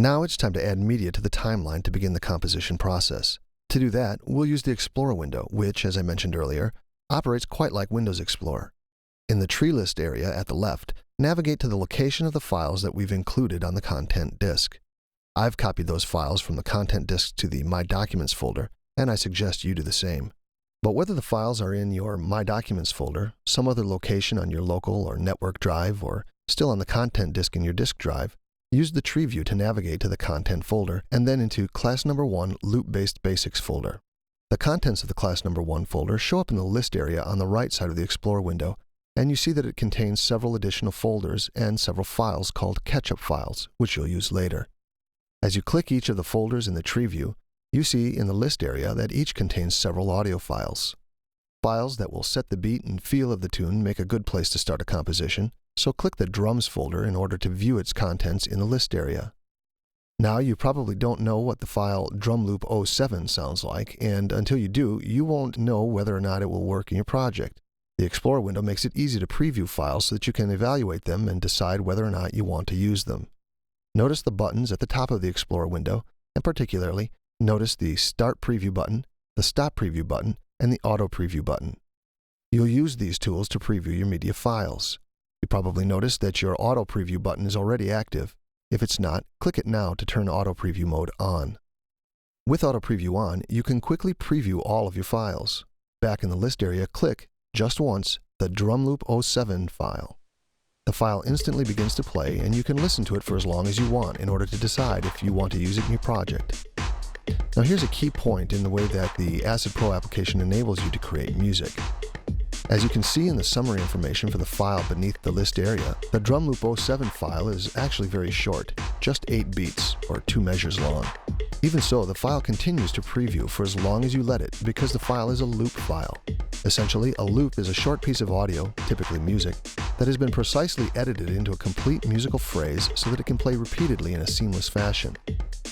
Now it's time to add media to the timeline to begin the composition process. To do that, we'll use the Explorer window, which, as I mentioned earlier, operates quite like Windows Explorer. In the tree list area at the left, navigate to the location of the files that we've included on the content disk. I've copied those files from the content disk to the My Documents folder, and I suggest you do the same. But whether the files are in your My Documents folder, some other location on your local or network drive, or still on the content disk in your disk drive, use the tree view to navigate to the content folder and then into Class Number 1 Loop-Based Basics folder. The contents of the Class Number 1 folder show up in the list area on the right side of the Explorer window, and you see that it contains several additional folders and several files called catch-up files, which you'll use later. As you click each of the folders in the tree view, you see in the list area that each contains several audio files. Files that will set the beat and feel of the tune make a good place to start a composition, so click the Drums folder in order to view its contents in the list area. Now you probably don't know what the file drumloop07 sounds like, and until you do, you won't know whether or not it will work in your project. The Explorer window makes it easy to preview files so that you can evaluate them and decide whether or not you want to use them. Notice the buttons at the top of the Explorer window, and particularly, notice the Start Preview button, the Stop Preview button, and the Auto Preview button. You'll use these tools to preview your media files. You probably noticed that your Auto Preview button is already active. If it's not, click it now to turn Auto Preview mode on. With Auto Preview on, you can quickly preview all of your files. Back in the list area, click, just once, the drumloop07 file. The file instantly begins to play, and you can listen to it for as long as you want in order to decide if you want to use it in your project. Now here's a key point in the way that the Acid Pro application enables you to create music. As you can see in the summary information for the file beneath the list area, the drumloop07 file is actually very short, just 8 beats, or 2 measures long. Even so, the file continues to preview for as long as you let it because the file is a loop file. Essentially, a loop is a short piece of audio, typically music, that has been precisely edited into a complete musical phrase so that it can play repeatedly in a seamless fashion.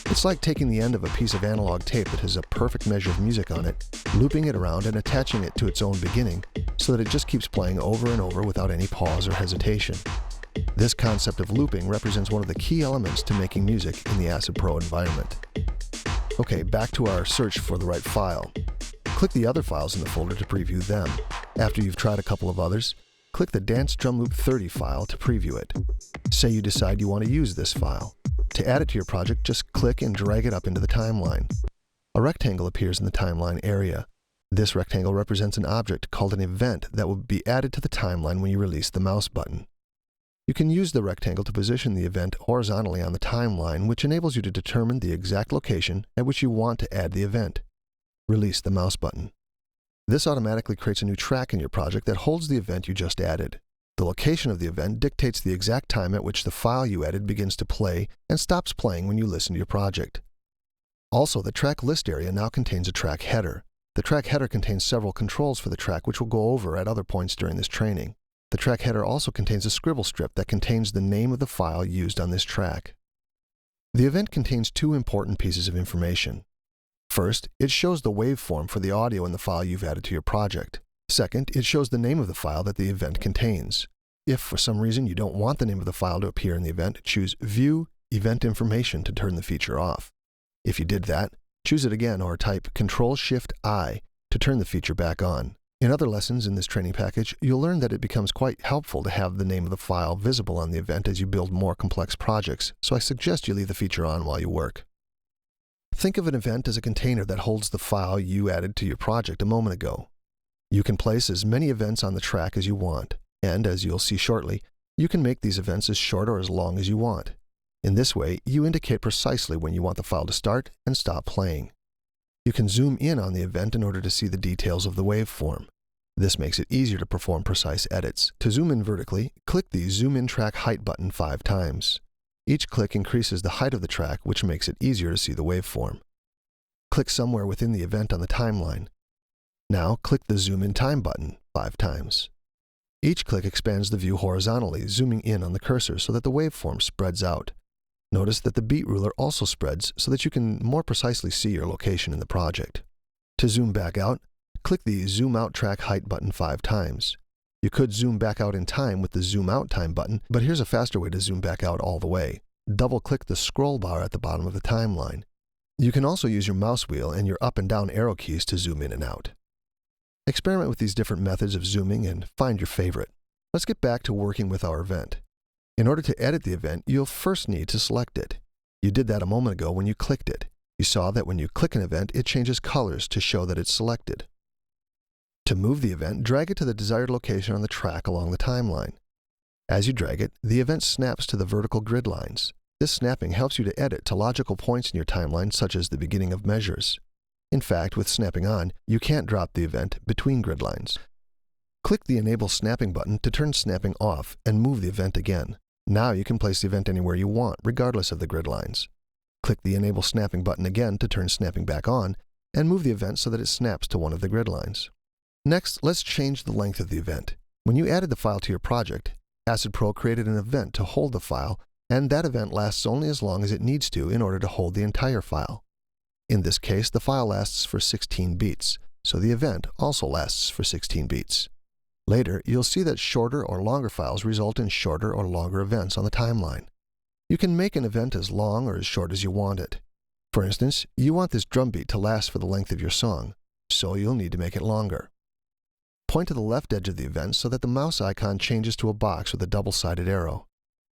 It's like taking the end of a piece of analog tape that has a perfect measure of music on it, looping it around and attaching it to its own beginning so that it just keeps playing over and over without any pause or hesitation. This concept of looping represents one of the key elements to making music in the Acid Pro environment. Okay, back to our search for the right file. Click the other files in the folder to preview them. After you've tried a couple of others, click the Dance Drumloop 30 file to preview it. Say you decide you want to use this file. To add it to your project, just click and drag it up into the timeline. A rectangle appears in the timeline area. This rectangle represents an object called an event that will be added to the timeline when you release the mouse button. You can use the rectangle to position the event horizontally on the timeline, which enables you to determine the exact location at which you want to add the event. Release the mouse button. This automatically creates a new track in your project that holds the event you just added. The location of the event dictates the exact time at which the file you added begins to play and stops playing when you listen to your project. Also, the track list area now contains a track header. The track header contains several controls for the track which we'll go over at other points during this training. The track header also contains a scribble strip that contains the name of the file used on this track. The event contains 2 important pieces of information. First, it shows the waveform for the audio in the file you've added to your project. Second, it shows the name of the file that the event contains. If for some reason you don't want the name of the file to appear in the event, choose View Event Information to turn the feature off. If you did that, choose it again or type Ctrl-Shift-I to turn the feature back on. In other lessons in this training package, you'll learn that it becomes quite helpful to have the name of the file visible on the event as you build more complex projects, so I suggest you leave the feature on while you work. Think of an event as a container that holds the file you added to your project a moment ago. You can place as many events on the track as you want, and as you'll see shortly, you can make these events as short or as long as you want. In this way, you indicate precisely when you want the file to start and stop playing. You can zoom in on the event in order to see the details of the waveform. This makes it easier to perform precise edits. To zoom in vertically, click the Zoom In Track Height button 5 times. Each click increases the height of the track, which makes it easier to see the waveform. Click somewhere within the event on the timeline. Now click the Zoom In Time button 5 times. Each click expands the view horizontally, zooming in on the cursor so that the waveform spreads out. Notice that the beat ruler also spreads so that you can more precisely see your location in the project. To zoom back out, click the Zoom Out Track Height button 5 times. You could zoom back out in time with the Zoom Out Time button, but here's a faster way to zoom back out all the way. double-click the scroll bar at the bottom of the timeline. You can also use your mouse wheel and your up and down arrow keys to zoom in and out. Experiment with these different methods of zooming and find your favorite. Let's get back to working with our event. In order to edit the event, you'll first need to select it. You did that a moment ago when you clicked it. You saw that when you click an event, it changes colors to show that it's selected. To move the event, drag it to the desired location on the track along the timeline. As you drag it, the event snaps to the vertical grid lines. This snapping helps you to edit to logical points in your timeline, such as the beginning of measures. In fact, with snapping on, you can't drop the event between grid lines. Click the Enable Snapping button to turn snapping off and move the event again. Now you can place the event anywhere you want, regardless of the grid lines. Click the Enable Snapping button again to turn snapping back on and move the event so that it snaps to one of the grid lines. Next, let's change the length of the event. When you added the file to your project, Acid Pro created an event to hold the file, and that event lasts only as long as it needs to in order to hold the entire file. In this case, the file lasts for 16 beats, so the event also lasts for 16 beats. Later, you'll see that shorter or longer files result in shorter or longer events on the timeline. You can make an event as long or as short as you want it. For instance, you want this drum beat to last for the length of your song, so you'll need to make it longer. Point to the left edge of the event so that the mouse icon changes to a box with a double-sided arrow.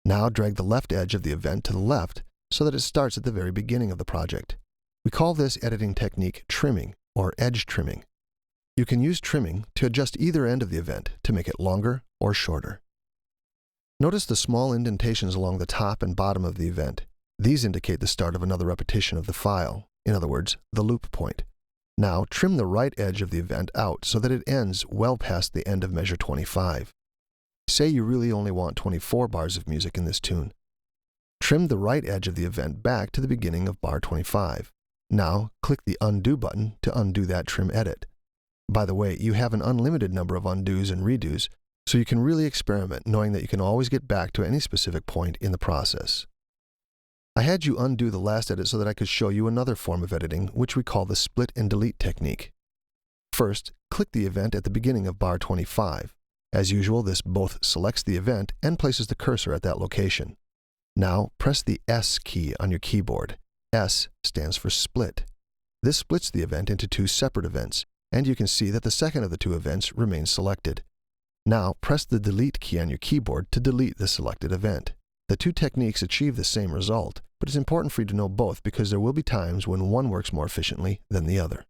Now drag the left edge of the event to the left so that it starts at the very beginning of the project. We call this editing technique trimming or edge trimming. You can use trimming to adjust either end of the event to make it longer or shorter. Notice the small indentations along the top and bottom of the event. These indicate the start of another repetition of the file, in other words, the loop point. Now trim the right edge of the event out so that it ends well past the end of measure 25. Say you really only want 24 bars of music in this tune. Trim the right edge of the event back to the beginning of bar 25. Now, click the Undo button to undo that trim edit. By the way, you have an unlimited number of undos and redos, so you can really experiment knowing that you can always get back to any specific point in the process. I had you undo the last edit so that I could show you another form of editing, which we call the split and delete technique. First, click the event at the beginning of bar 25. As usual, this both selects the event and places the cursor at that location. Now, press the S key on your keyboard. S stands for split. This splits the event into two separate events, and you can see that the second of the two events remains selected. Now, press the Delete key on your keyboard to delete the selected event. The two techniques achieve the same result, but it's important for you to know both because there will be times when one works more efficiently than the other.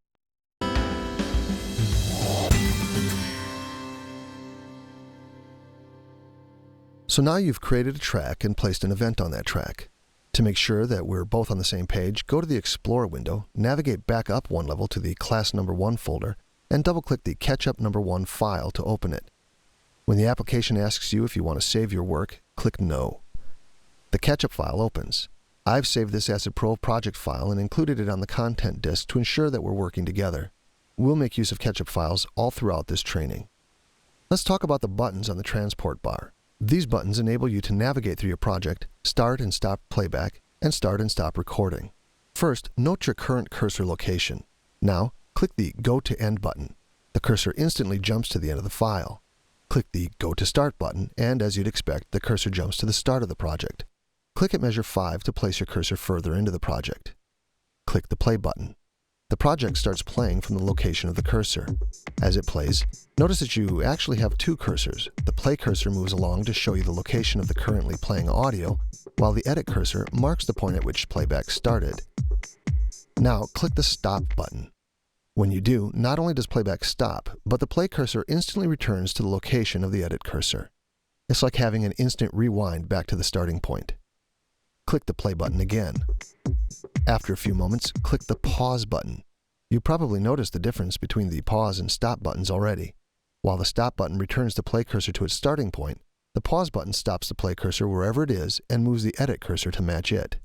So now you've created a track and placed an event on that track. To make sure that we're both on the same page, go to the Explorer window, navigate back up one level to the Class Number 1 folder, and double-click the Ketchup Number 1 file to open it. When the application asks you if you want to save your work, click No. The Ketchup file opens. I've saved this Acid Pro project file and included it on the content disk to ensure that we're working together. We'll make use of Ketchup files all throughout this training. Let's talk about the buttons on the transport bar. These buttons enable you to navigate through your project, start and stop playback, and start and stop recording. First, note your current cursor location. Now, click the Go to End button. The cursor instantly jumps to the end of the file. Click the Go to Start button, and as you'd expect, the cursor jumps to the start of the project. Click at measure 5 to place your cursor further into the project. Click the Play button. The project starts playing from the location of the cursor. As it plays, notice that you actually have two cursors. The Play cursor moves along to show you the location of the currently playing audio, while the Edit cursor marks the point at which playback started. Now, click the Stop button. When you do, not only does playback stop, but the Play cursor instantly returns to the location of the Edit cursor. It's like having an instant rewind back to the starting point. Click the Play button again. After a few moments, click the Pause button. You probably noticed the difference between the Pause and Stop buttons already. While the Stop button returns the Play cursor to its starting point, the Pause button stops the Play cursor wherever it is and moves the Edit cursor to match it.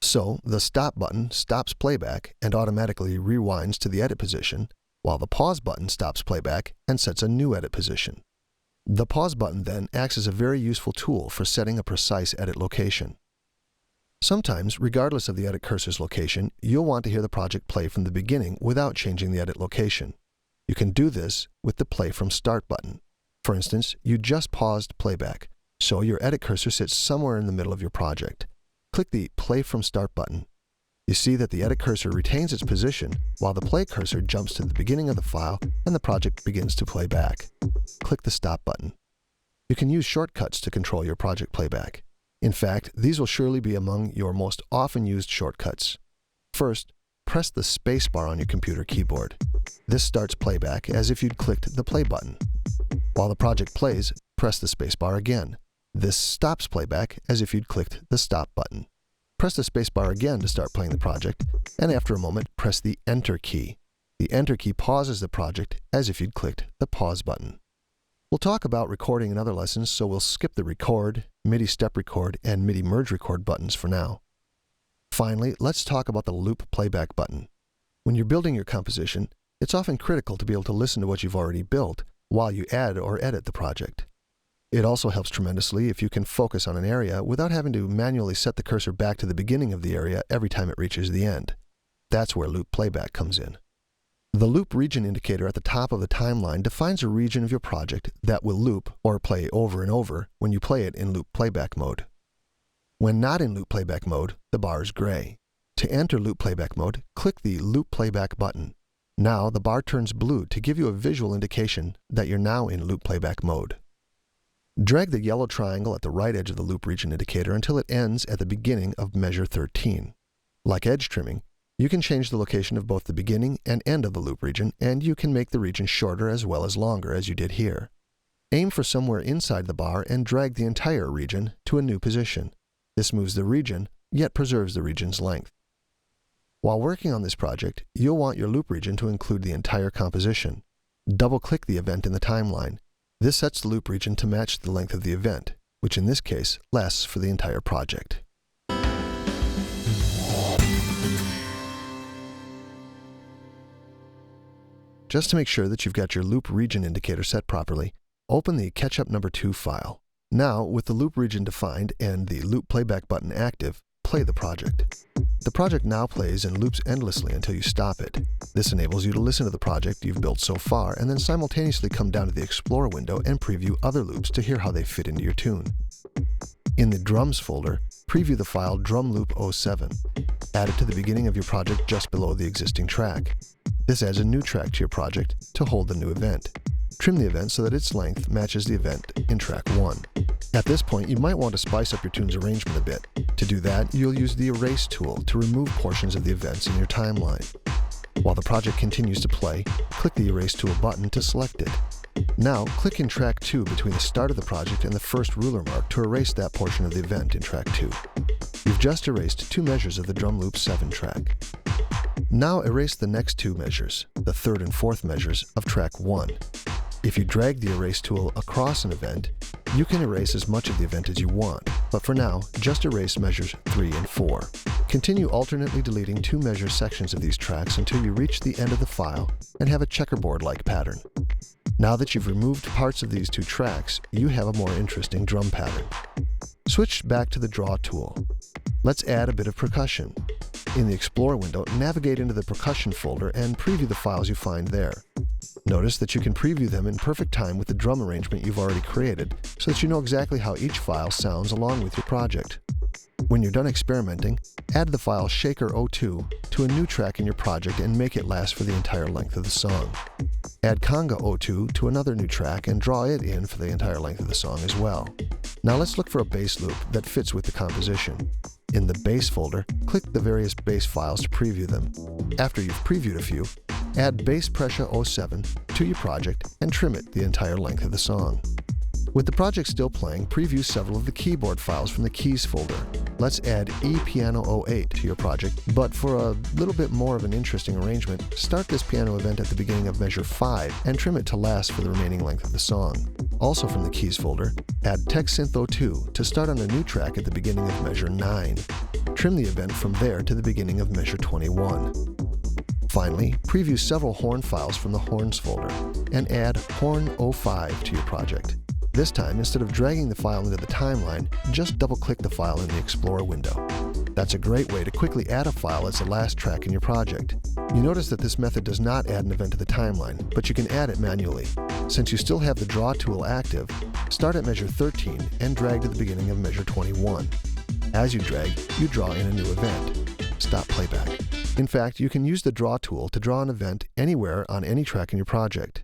So, the Stop button stops playback and automatically rewinds to the edit position, while the Pause button stops playback and sets a new edit position. The Pause button then acts as a very useful tool for setting a precise edit location. Sometimes, regardless of the edit cursor's location, you'll want to hear the project play from the beginning without changing the edit location. You can do this with the Play from Start button. For instance, you just paused playback, so your edit cursor sits somewhere in the middle of your project. click the Play from Start button. You see that the Edit cursor retains its position, while the Play cursor jumps to the beginning of the file and the project begins to play back. Click the Stop button. You can use shortcuts to control your project playback. In fact, these will surely be among your most often used shortcuts. First, press the space bar on your computer keyboard. This starts playback as if you'd clicked the Play button. While the project plays, press the space bar again. This stops playback as if you'd clicked the Stop button. Press the space bar again to start playing the project, and after a moment, press the Enter key. The Enter key pauses the project as if you'd clicked the Pause button. We'll talk about recording in other lessons, so we'll skip the Record, MIDI Step Record, and MIDI Merge Record buttons for now. Finally, let's talk about the Loop Playback button. When you're building your composition, it's often critical to be able to listen to what you've already built while you add or edit the project. It also helps tremendously if you can focus on an area without having to manually set the cursor back to the beginning of the area every time it reaches the end. That's where Loop Playback comes in. The Loop Region indicator at the top of the timeline defines a region of your project that will loop or play over and over when you play it in Loop Playback mode. When not in Loop Playback mode, the bar is gray. To enter Loop Playback mode, click the Loop Playback button. Now the bar turns blue to give you a visual indication that you're now in Loop Playback mode. Drag the yellow triangle at the right edge of the Loop Region indicator until it ends at the beginning of measure 13. Like edge trimming, you can change the location of both the beginning and end of the loop region, and you can make the region shorter as well as longer, as you did here. Aim for somewhere inside the bar and drag the entire region to a new position. This moves the region, yet preserves the region's length. While working on this project, you'll want your loop region to include the entire composition. Double-click the event in the timeline. This sets the loop region to match the length of the event, which in this case lasts for the entire project. Just to make sure that you've got your loop region indicator set properly, open the Ketchup No. 2 file. Now, with the loop region defined and the loop playback button active, play the project. The project now plays and loops endlessly until you stop it. This enables you to listen to the project you've built so far and then simultaneously come down to the Explorer window and preview other loops to hear how they fit into your tune. In the Drums folder, preview the file Drum Loop 07. Add it to the beginning of your project just below the existing track. This adds a new track to your project to hold the new event. Trim the event so that its length matches the event in track 1. At this point, you might want to spice up your tune's arrangement a bit. To do that, you'll use the Erase tool to remove portions of the events in your timeline. While the project continues to play, click the Erase tool button to select it. Now, click in track 2 between the start of the project and the first ruler mark to erase that portion of the event in track 2. You've just erased 2 measures of the Drum Loop 7 track. Now erase the next 2 measures, the 3rd and 4th measures of track 1. If you drag the Erase tool across an event, you can erase as much of the event as you want, but for now, just erase measures 3 and 4. Continue alternately deleting 2 measure sections of these tracks until you reach the end of the file and have a checkerboard-like pattern. Now that you've removed parts of these 2 tracks, you have a more interesting drum pattern. Switch back to the Draw tool. Let's add a bit of percussion. In the Explorer window, navigate into the Percussion folder and preview the files you find there. Notice that you can preview them in perfect time with the drum arrangement you've already created, so that you know exactly how each file sounds along with your project. When you're done experimenting, add the file Shaker02 to a new track in your project and make it last for the entire length of the song. Add Conga02 to another new track and draw it in for the entire length of the song as well. Now let's look for a bass loop that fits with the composition. In the Bass folder, click the various bass files to preview them. After you've previewed a few, add Bass Pressure 07 to your project and trim it the entire length of the song. With the project still playing, preview several of the keyboard files from the Keys folder. Let's add ePiano 08 to your project, but for a little bit more of an interesting arrangement, start this piano event at the beginning of measure 5 and trim it to last for the remaining length of the song. Also from the Keys folder, add TechSynth 02 to start on a new track at the beginning of measure 9. Trim the event from there to the beginning of measure 21. Finally, preview several horn files from the Horns folder and add Horn 05 to your project. This time, instead of dragging the file into the timeline, just double-click the file in the Explorer window. That's a great way to quickly add a file as the last track in your project. You notice that this method does not add an event to the timeline, but you can add it manually. Since you still have the Draw tool active, start at measure 13 and drag to the beginning of measure 21. As you drag, you draw in a new event. Stop playback. In fact, you can use the Draw tool to draw an event anywhere on any track in your project.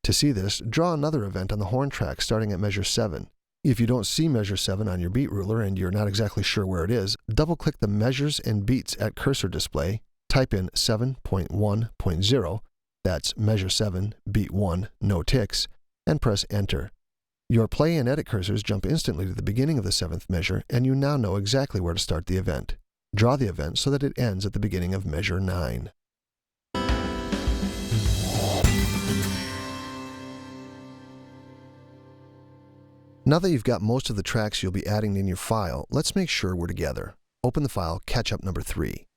To see this, draw another event on the horn track starting at measure 7. If you don't see measure 7 on your beat ruler and you're not exactly sure where it is, double-click the Measures and Beats at Cursor display, type in 7.1.0, that's measure 7, beat 1, no ticks, and press Enter. Your play and edit cursors jump instantly to the beginning of the 7th measure, and you now know exactly where to start the event. Draw the event so that it ends at the beginning of measure 9. Now that you've got most of the tracks you'll be adding in your file, let's make sure we're together. Open the file Catch-up number 3.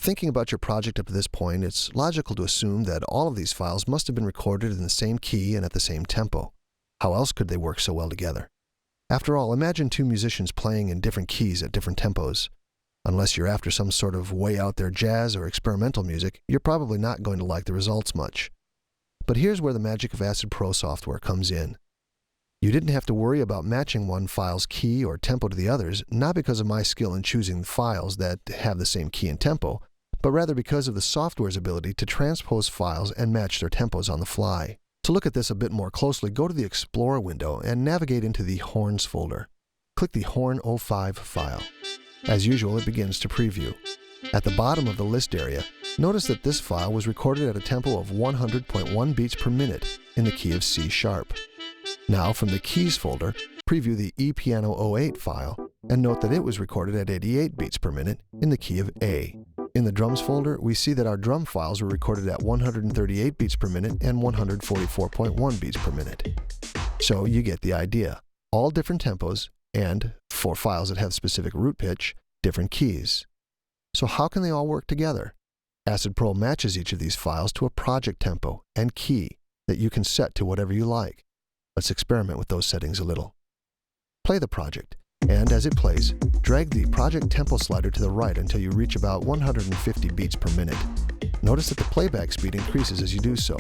Thinking about your project up to this point, it's logical to assume that all of these files must have been recorded in the same key and at the same tempo. How else could they work so well together? After all, imagine two musicians playing in different keys at different tempos. Unless you're after some sort of way out there jazz or experimental music, you're probably not going to like the results much. But here's where the magic of Acid Pro software comes in. You didn't have to worry about matching one file's key or tempo to the others, not because of my skill in choosing files that have the same key and tempo, but rather because of the software's ability to transpose files and match their tempos on the fly. To look at this a bit more closely, go to the Explorer window and navigate into the Horns folder. Click the Horn 05 file. As usual, it begins to preview. At the bottom of the list area, notice that this file was recorded at a tempo of 100.1 beats per minute in the key of C#. Now, from the Keys folder, preview the ePiano 08 file and note that it was recorded at 88 beats per minute in the key of A. In the Drums folder, we see that our drum files were recorded at 138 beats per minute and 144.1 beats per minute. So you get the idea. All different tempos and, for files that have specific root pitch, different keys. So how can they all work together? Acid Pro matches each of these files to a project tempo and key that you can set to whatever you like. Let's experiment with those settings a little. Play the project, and as it plays, drag the project tempo slider to the right until you reach about 150 beats per minute. Notice that the playback speed increases as you do so.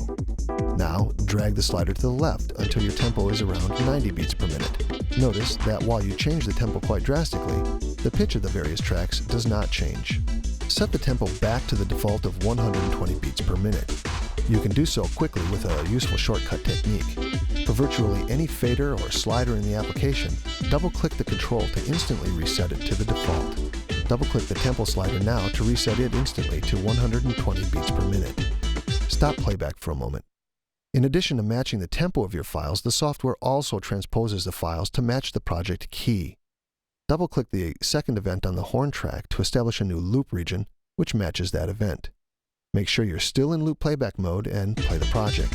Now, drag the slider to the left until your tempo is around 90 beats per minute. Notice that while you change the tempo quite drastically, the pitch of the various tracks does not change. Set the tempo back to the default of 120 beats per minute. You can do so quickly with a useful shortcut technique. For virtually any fader or slider in the application, double-click the control to instantly reset it to the default. Double-click the tempo slider now to reset it instantly to 120 beats per minute. Stop playback for a moment. In addition to matching the tempo of your files, the software also transposes the files to match the project key. Double-click the second event on the horn track to establish a new loop region, which matches that event. Make sure you're still in loop playback mode and play the project.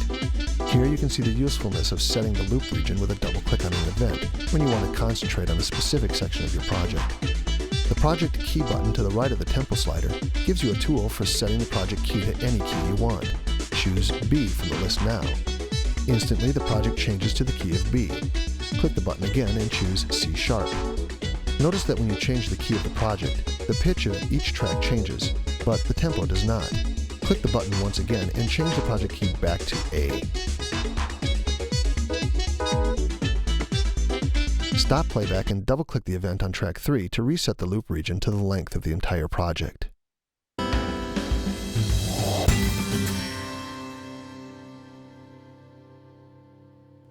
Here you can see the usefulness of setting the loop region with a double click on an event when you want to concentrate on a specific section of your project. The project key button to the right of the tempo slider gives you a tool for setting the project key to any key you want. Choose B from the list now. Instantly, the project changes to the key of B. Click the button again and choose C#. Notice that when you change the key of the project, the pitch of each track changes, but the tempo does not. Click the button once again and change the project key back to A. Stop playback and double-click the event on track 3 to reset the loop region to the length of the entire project.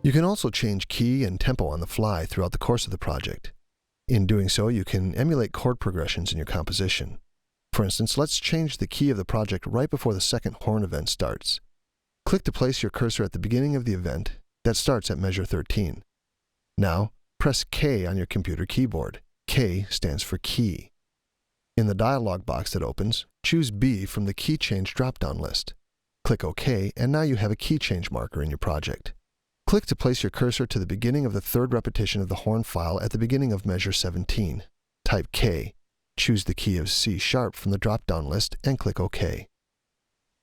You can also change key and tempo on the fly throughout the course of the project. In doing so, you can emulate chord progressions in your composition. For instance, let's change the key of the project right before the second horn event starts. Click to place your cursor at the beginning of the event that starts at measure 13. Now, press K on your computer keyboard. K stands for key. In the dialog box that opens, choose B from the key change drop-down list. Click OK, and now you have a key change marker in your project. Click to place your cursor to the beginning of the third repetition of the horn file at the beginning of measure 17. Type K. Choose the key of C# from the drop-down list and click OK.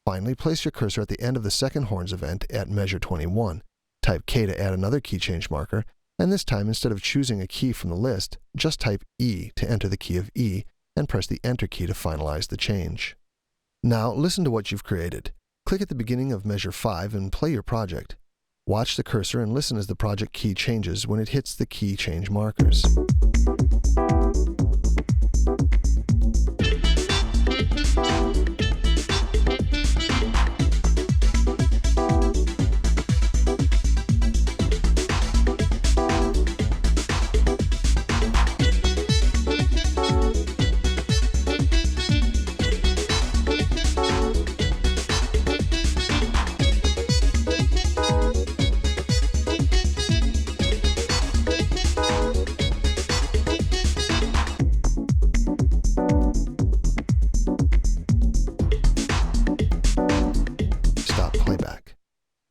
Finally, place your cursor at the end of the second horns event at measure 21. Type K to add another key change marker, and this time, instead of choosing a key from the list, just type E to enter the key of E and press the Enter key to finalize the change. Now, listen to what you've created. Click at the beginning of measure 5 and play your project. Watch the cursor and listen as the project key changes when it hits the key change markers.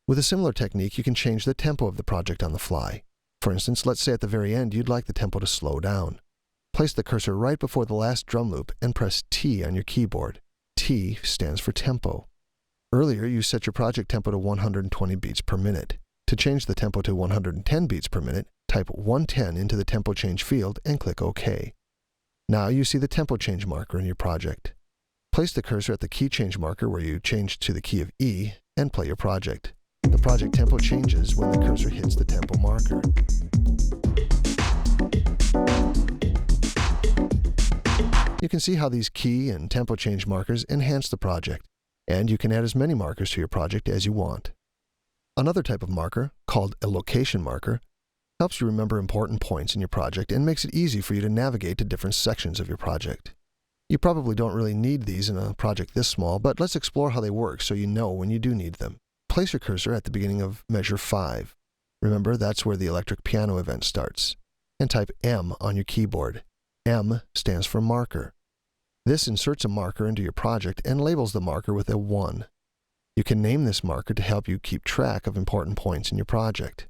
With a similar technique, you can change the tempo of the project on the fly. For instance, let's say at the very end you'd like the tempo to slow down. Place the cursor right before the last drum loop and press T on your keyboard. T stands for tempo. Earlier, you set your project tempo to 120 beats per minute. To change the tempo to 110 beats per minute, type 110 into the tempo change field and click OK. Now you see the tempo change marker in your project. Place the cursor at the key change marker where you changed to the key of E and play your project. The project tempo changes when the cursor hits the tempo marker. You can see how these key and tempo change markers enhance the project, and you can add as many markers to your project as you want. Another type of marker, called a location marker, helps you remember important points in your project and makes it easy for you to navigate to different sections of your project. You probably don't really need these in a project this small, but let's explore how they work so you know when you do need them. Place your cursor at the beginning of measure 5. Remember, that's where the electric piano event starts. And type M on your keyboard. M stands for marker. This inserts a marker into your project and labels the marker with a 1. You can name this marker to help you keep track of important points in your project.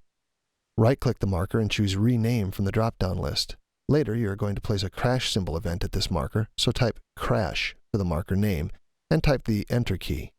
Right-click the marker and choose Rename from the drop-down list. Later, you are going to place a crash symbol event at this marker, so type Crash for the marker name and type the Enter key.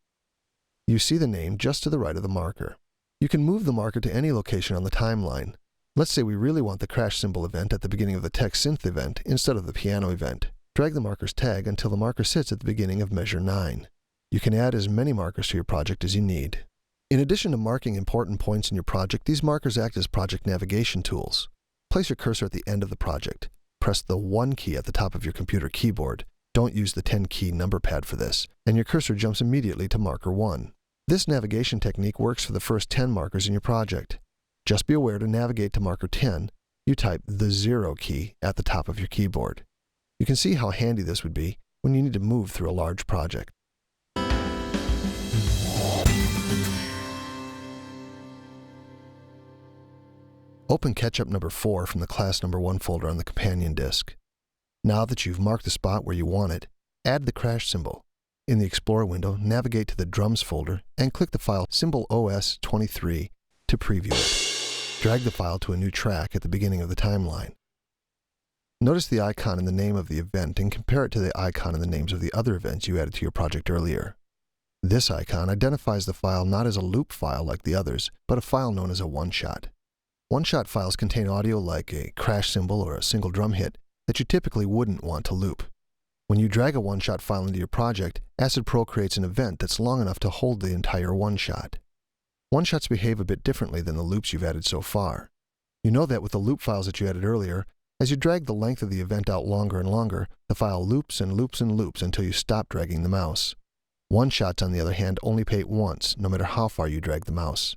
You see the name just to the right of the marker. You can move the marker to any location on the timeline. Let's say we really want the crash symbol event at the beginning of the tech synth event instead of the piano event. Drag the marker's tag until the marker sits at the beginning of measure 9. You can add as many markers to your project as you need. In addition to marking important points in your project, these markers act as project navigation tools. Place your cursor at the end of the project. Press the 1 key at the top of your computer keyboard. Don't use the 10-key number pad for this, and your cursor jumps immediately to marker 1. This navigation technique works for the first 10 markers in your project. Just be aware to navigate to marker 10, you type the 0 key at the top of your keyboard. You can see how handy this would be when you need to move through a large project. Open Ketchup number 4 from the class number 1 folder on the companion disk. Now that you've marked the spot where you want it, add the crash symbol. In the Explorer window, navigate to the Drums folder and click the file symbol OS23 to preview it. Drag the file to a new track at the beginning of the timeline. Notice the icon in the name of the event and compare it to the icon in the names of the other events you added to your project earlier. This icon identifies the file not as a loop file like the others, but a file known as a one-shot. One-shot files contain audio like a crash cymbal or a single drum hit that you typically wouldn't want to loop. When you drag a one-shot file into your project, Acid Pro creates an event that's long enough to hold the entire one-shot. One-shots behave a bit differently than the loops you've added so far. You know that with the loop files that you added earlier, as you drag the length of the event out longer and longer, the file loops and loops and loops until you stop dragging the mouse. One-shots, on the other hand, only pay once, no matter how far you drag the mouse.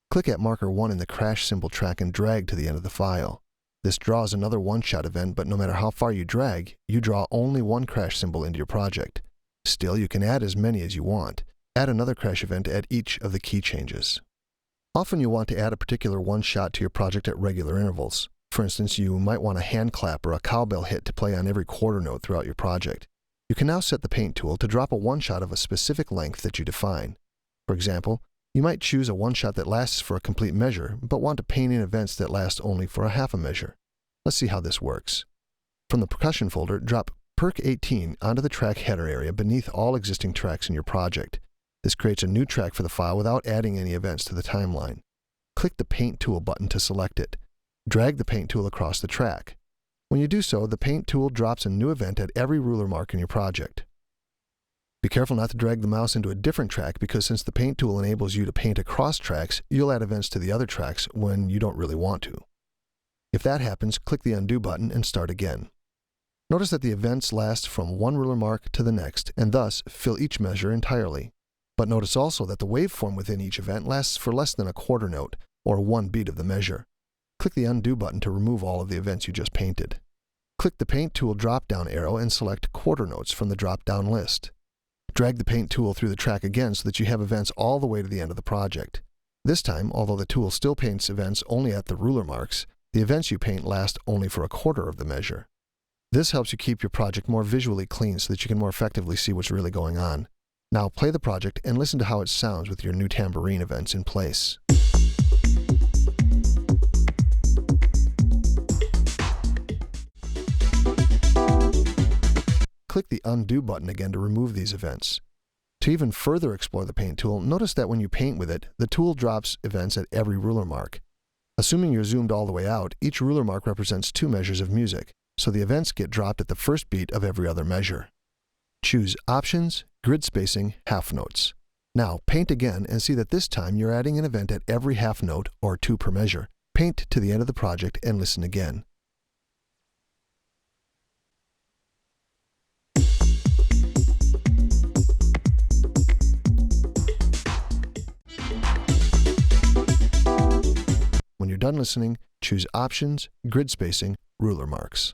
Click at marker 1 in the crash symbol track and drag to the end of the file. This draws another one-shot event, but no matter how far you drag, you draw only one crash symbol into your project. Still, you can add as many as you want. Add another crash event at each of the key changes. Often you'll want to add a particular one-shot to your project at regular intervals. For instance, you might want a hand clap or a cowbell hit to play on every quarter note throughout your project. You can now set the Paint tool to drop a one-shot of a specific length that you define. For example, you might choose a one-shot that lasts for a complete measure, but want to paint in events that last only for a half a measure. Let's see how this works. From the Percussion folder, drop Perk 18 onto the track header area beneath all existing tracks in your project. This creates a new track for the file without adding any events to the timeline. Click the Paint tool button to select it. Drag the Paint tool across the track. When you do so, the Paint tool drops a new event at every ruler mark in your project. Be careful not to drag the mouse into a different track because since the Paint tool enables you to paint across tracks, you'll add events to the other tracks when you don't really want to. If that happens, click the Undo button and start again. Notice that the events last from one ruler mark to the next and thus fill each measure entirely. But notice also that the waveform within each event lasts for less than a quarter note, or one beat of the measure. Click the Undo button to remove all of the events you just painted. Click the Paint tool drop-down arrow and select quarter notes from the drop-down list. Drag the Paint tool through the track again so that you have events all the way to the end of the project. This time, although the tool still paints events only at the ruler marks, the events you paint last only for a quarter of the measure. This helps you keep your project more visually clean so that you can more effectively see what's really going on. Now play the project and listen to how it sounds with your new tambourine events in place. Click the Undo button again to remove these events. To even further explore the Paint tool, notice that when you paint with it, the tool drops events at every ruler mark. Assuming you're zoomed all the way out, each ruler mark represents 2 measures of music, so the events get dropped at the first beat of every other measure. Choose Options, Grid Spacing, Half Notes. Now paint again and see that this time you're adding an event at every half note, or 2 per measure. Paint to the end of the project and listen again. When you're done listening, choose Options, Grid Spacing, Ruler Marks.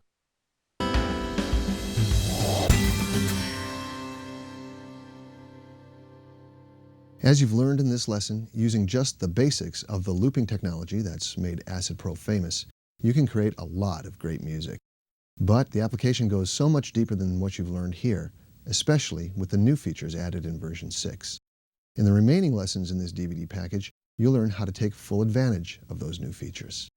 As you've learned in this lesson, using just the basics of the looping technology that's made Acid Pro famous, you can create a lot of great music. But the application goes so much deeper than what you've learned here, especially with the new features added in version 6. In the remaining lessons in this DVD package, you'll learn how to take full advantage of those new features.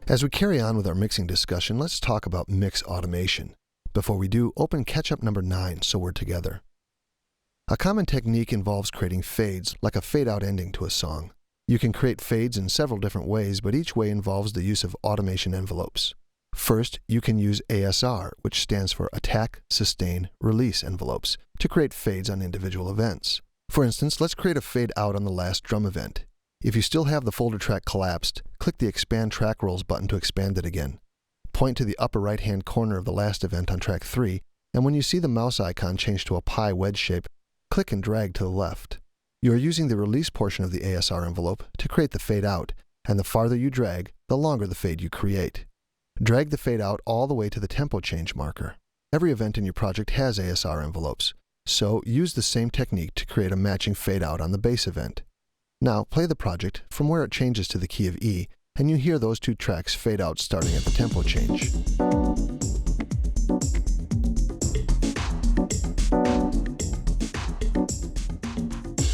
As we carry on with our mixing discussion, let's talk about mix automation. Before we do, open Catch-up number 9 so we're together. A common technique involves creating fades, like a fade-out ending to a song. You can create fades in several different ways, but each way involves the use of automation envelopes. First, you can use ASR, which stands for Attack, Sustain, Release envelopes, to create fades on individual events. For instance, let's create a fade out on the last drum event. If you still have the folder track collapsed, click the Expand Track Rolls button to expand it again. Point to the upper right-hand corner of the last event on track 3, and when you see the mouse icon change to a pie wedge shape, click and drag to the left. You are using the release portion of the ASR envelope to create the fade out, and the farther you drag, the longer the fade you create. Drag the fade out all the way to the tempo change marker. Every event in your project has ASR envelopes, so use the same technique to create a matching fade out on the base event. Now play the project from where it changes to the key of E, and you hear those 2 tracks fade out starting at the tempo change.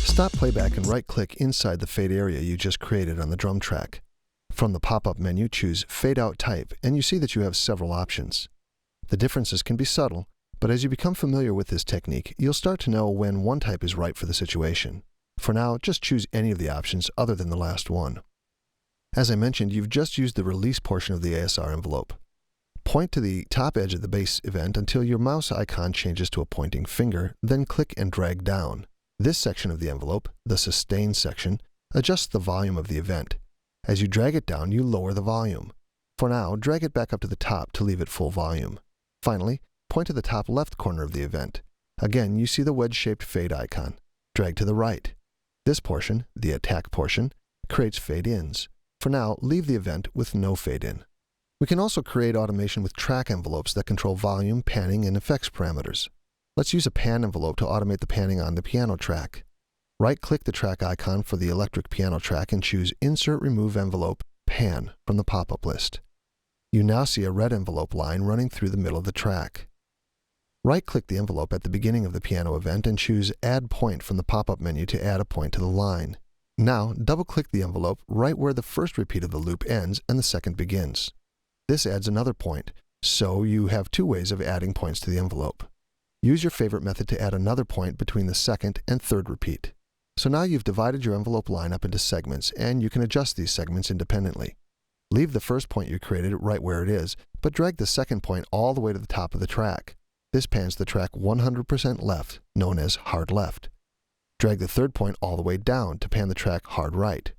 Stop playback and right-click inside the fade area you just created on the drum track. From the pop-up menu, choose Fade Out Type, and you see that you have several options. The differences can be subtle, but as you become familiar with this technique, you'll start to know when one type is right for the situation. For now, just choose any of the options other than the last one. As I mentioned, you've just used the release portion of the ASR envelope. Point to the top edge of the base event until your mouse icon changes to a pointing finger, then click and drag down. This section of the envelope, the Sustain section, adjusts the volume of the event. As you drag it down, you lower the volume. For now, drag it back up to the top to leave it full volume. Finally, point to the top left corner of the event. Again, you see the wedge-shaped fade icon. Drag to the right. This portion, the attack portion, creates fade-ins. For now, leave the event with no fade-in. We can also create automation with track envelopes that control volume, panning, and effects parameters. Let's use a pan envelope to automate the panning on the piano track. Right-click the track icon for the electric piano track and choose Insert Remove Envelope, Pan from the pop-up list. You now see a red envelope line running through the middle of the track. Right-click the envelope at the beginning of the piano event and choose Add Point from the pop-up menu to add a point to the line. Now, double-click the envelope right where the first repeat of the loop ends and the second begins. This adds another point, so you have 2 ways of adding points to the envelope. Use your favorite method to add another point between the second and third repeat. So now you've divided your envelope line up into segments, and you can adjust these segments independently. Leave the first point you created right where it is, but drag the second point all the way to the top of the track. This pans the track 100% left, known as hard left. Drag the third point all the way down to pan the track hard right.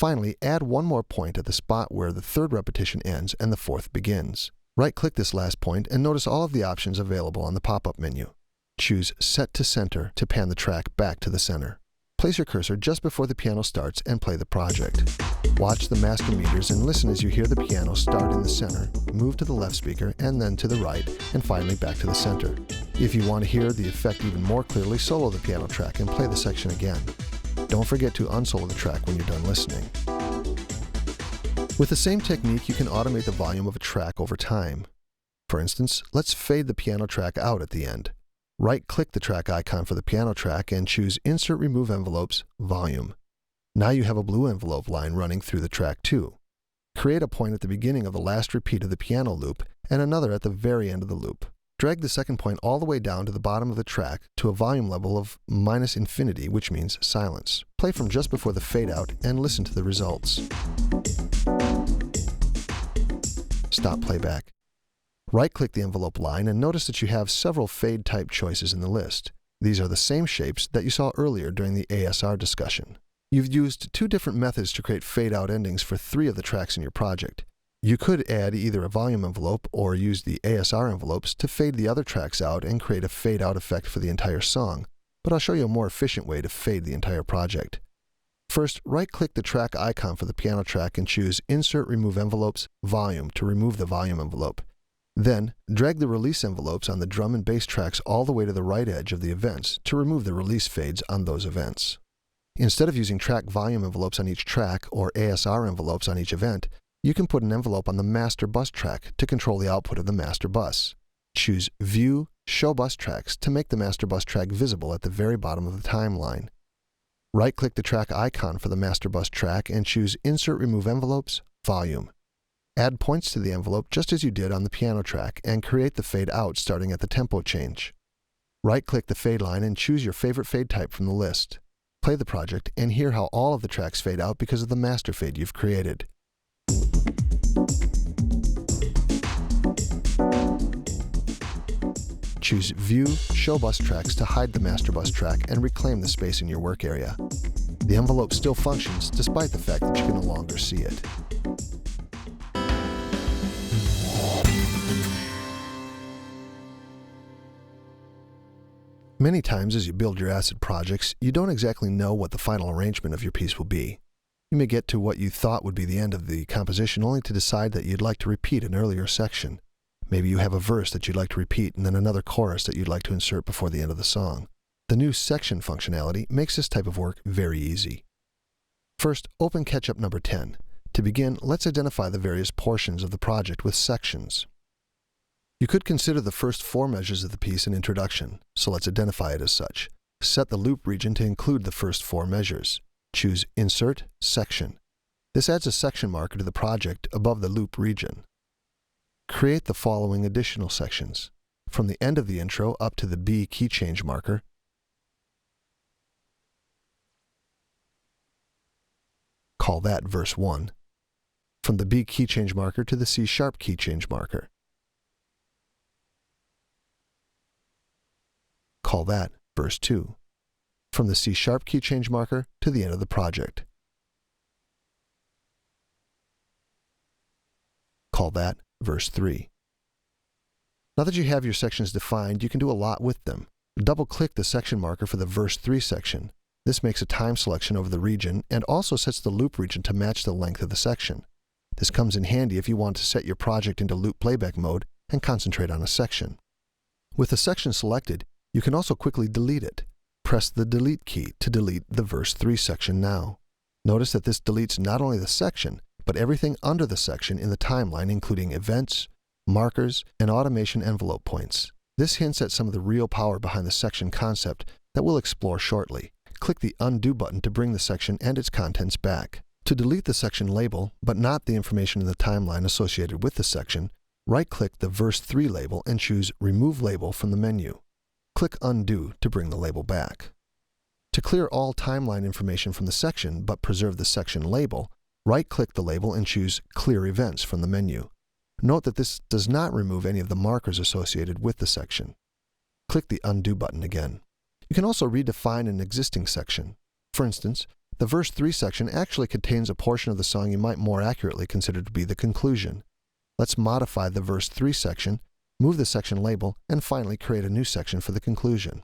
Finally, add one more point at the spot where the third repetition ends and the fourth begins. Right-click this last point and notice all of the options available on the pop-up menu. Choose Set to Center to pan the track back to the center. Place your cursor just before the piano starts and play the project. Watch the master meters and listen as you hear the piano start in the center, move to the left speaker, and then to the right, and finally back to the center. If you want to hear the effect even more clearly, solo the piano track and play the section again. Don't forget to unsolo the track when you're done listening. With the same technique, you can automate the volume of a track over time. For instance, let's fade the piano track out at the end. Right-click the track icon for the piano track and choose Insert Remove Envelopes, Volume. Now you have a blue envelope line running through the track too. Create a point at the beginning of the last repeat of the piano loop and another at the very end of the loop. Drag the second point all the way down to the bottom of the track to a volume level of -infinity, which means silence. Play from just before the fade out and listen to the results. Stop playback. Right-click the envelope line and notice that you have several fade-type choices in the list. These are the same shapes that you saw earlier during the ASR discussion. You've used two different methods to create fade-out endings for 3 of the tracks in your project. You could add either a volume envelope or use the ASR envelopes to fade the other tracks out and create a fade-out effect for the entire song, but I'll show you a more efficient way to fade the entire project. First, right-click the track icon for the piano track and choose Insert Remove Envelopes, Volume to remove the volume envelope. Then, drag the release envelopes on the drum and bass tracks all the way to the right edge of the events to remove the release fades on those events. Instead of using track volume envelopes on each track or ASR envelopes on each event, you can put an envelope on the master bus track to control the output of the master bus. Choose View, Show Bus Tracks to make the master bus track visible at the very bottom of the timeline. Right-click the track icon for the master bus track and choose Insert Remove Envelopes, Volume. Add points to the envelope just as you did on the piano track and create the fade out starting at the tempo change. Right-click the fade line and choose your favorite fade type from the list. Play the project and hear how all of the tracks fade out because of the master fade you've created. Choose View, Show Bus Tracks to hide the master bus track and reclaim the space in your work area. The envelope still functions despite the fact that you can no longer see it. Many times as you build your acid projects, you don't exactly know what the final arrangement of your piece will be. You may get to what you thought would be the end of the composition only to decide that you'd like to repeat an earlier section. Maybe you have a verse that you'd like to repeat and then another chorus that you'd like to insert before the end of the song. The new section functionality makes this type of work very easy. First, open Catch-up number 10. To begin, let's identify the various portions of the project with sections. You could consider the first 4 measures of the piece an introduction, so let's identify it as such. Set the loop region to include the first 4 measures. Choose Insert, Section. This adds a section marker to the project above the loop region. Create the following additional sections. From the end of the intro up to the B key change marker, call that verse 1. From the B key change marker to the C sharp key change marker, call that verse 2. From the C sharp key change marker to the end of the project, call that verse 3. Now that you have your sections defined, you can do a lot with them. Double-click the section marker for the verse 3 section. This makes a time selection over the region and also sets the loop region to match the length of the section. This comes in handy if you want to set your project into loop playback mode and concentrate on a section. With a section selected, you can also quickly delete it. Press the Delete key to delete the verse 3 section now. Notice that this deletes not only the section, but everything under the section in the timeline, including events, markers, and automation envelope points. This hints at some of the real power behind the section concept that we'll explore shortly. Click the Undo button to bring the section and its contents back. To delete the section label, but not the information in the timeline associated with the section, right-click the verse 3 label and choose Remove Label from the menu. Click Undo to bring the label back. To clear all timeline information from the section but preserve the section label, right-click the label and choose Clear Events from the menu. Note that this does not remove any of the markers associated with the section. Click the Undo button again. You can also redefine an existing section. For instance, the verse 3 section actually contains a portion of the song you might more accurately consider to be the conclusion. Let's modify the verse 3 section, move the section label, and finally create a new section for the conclusion.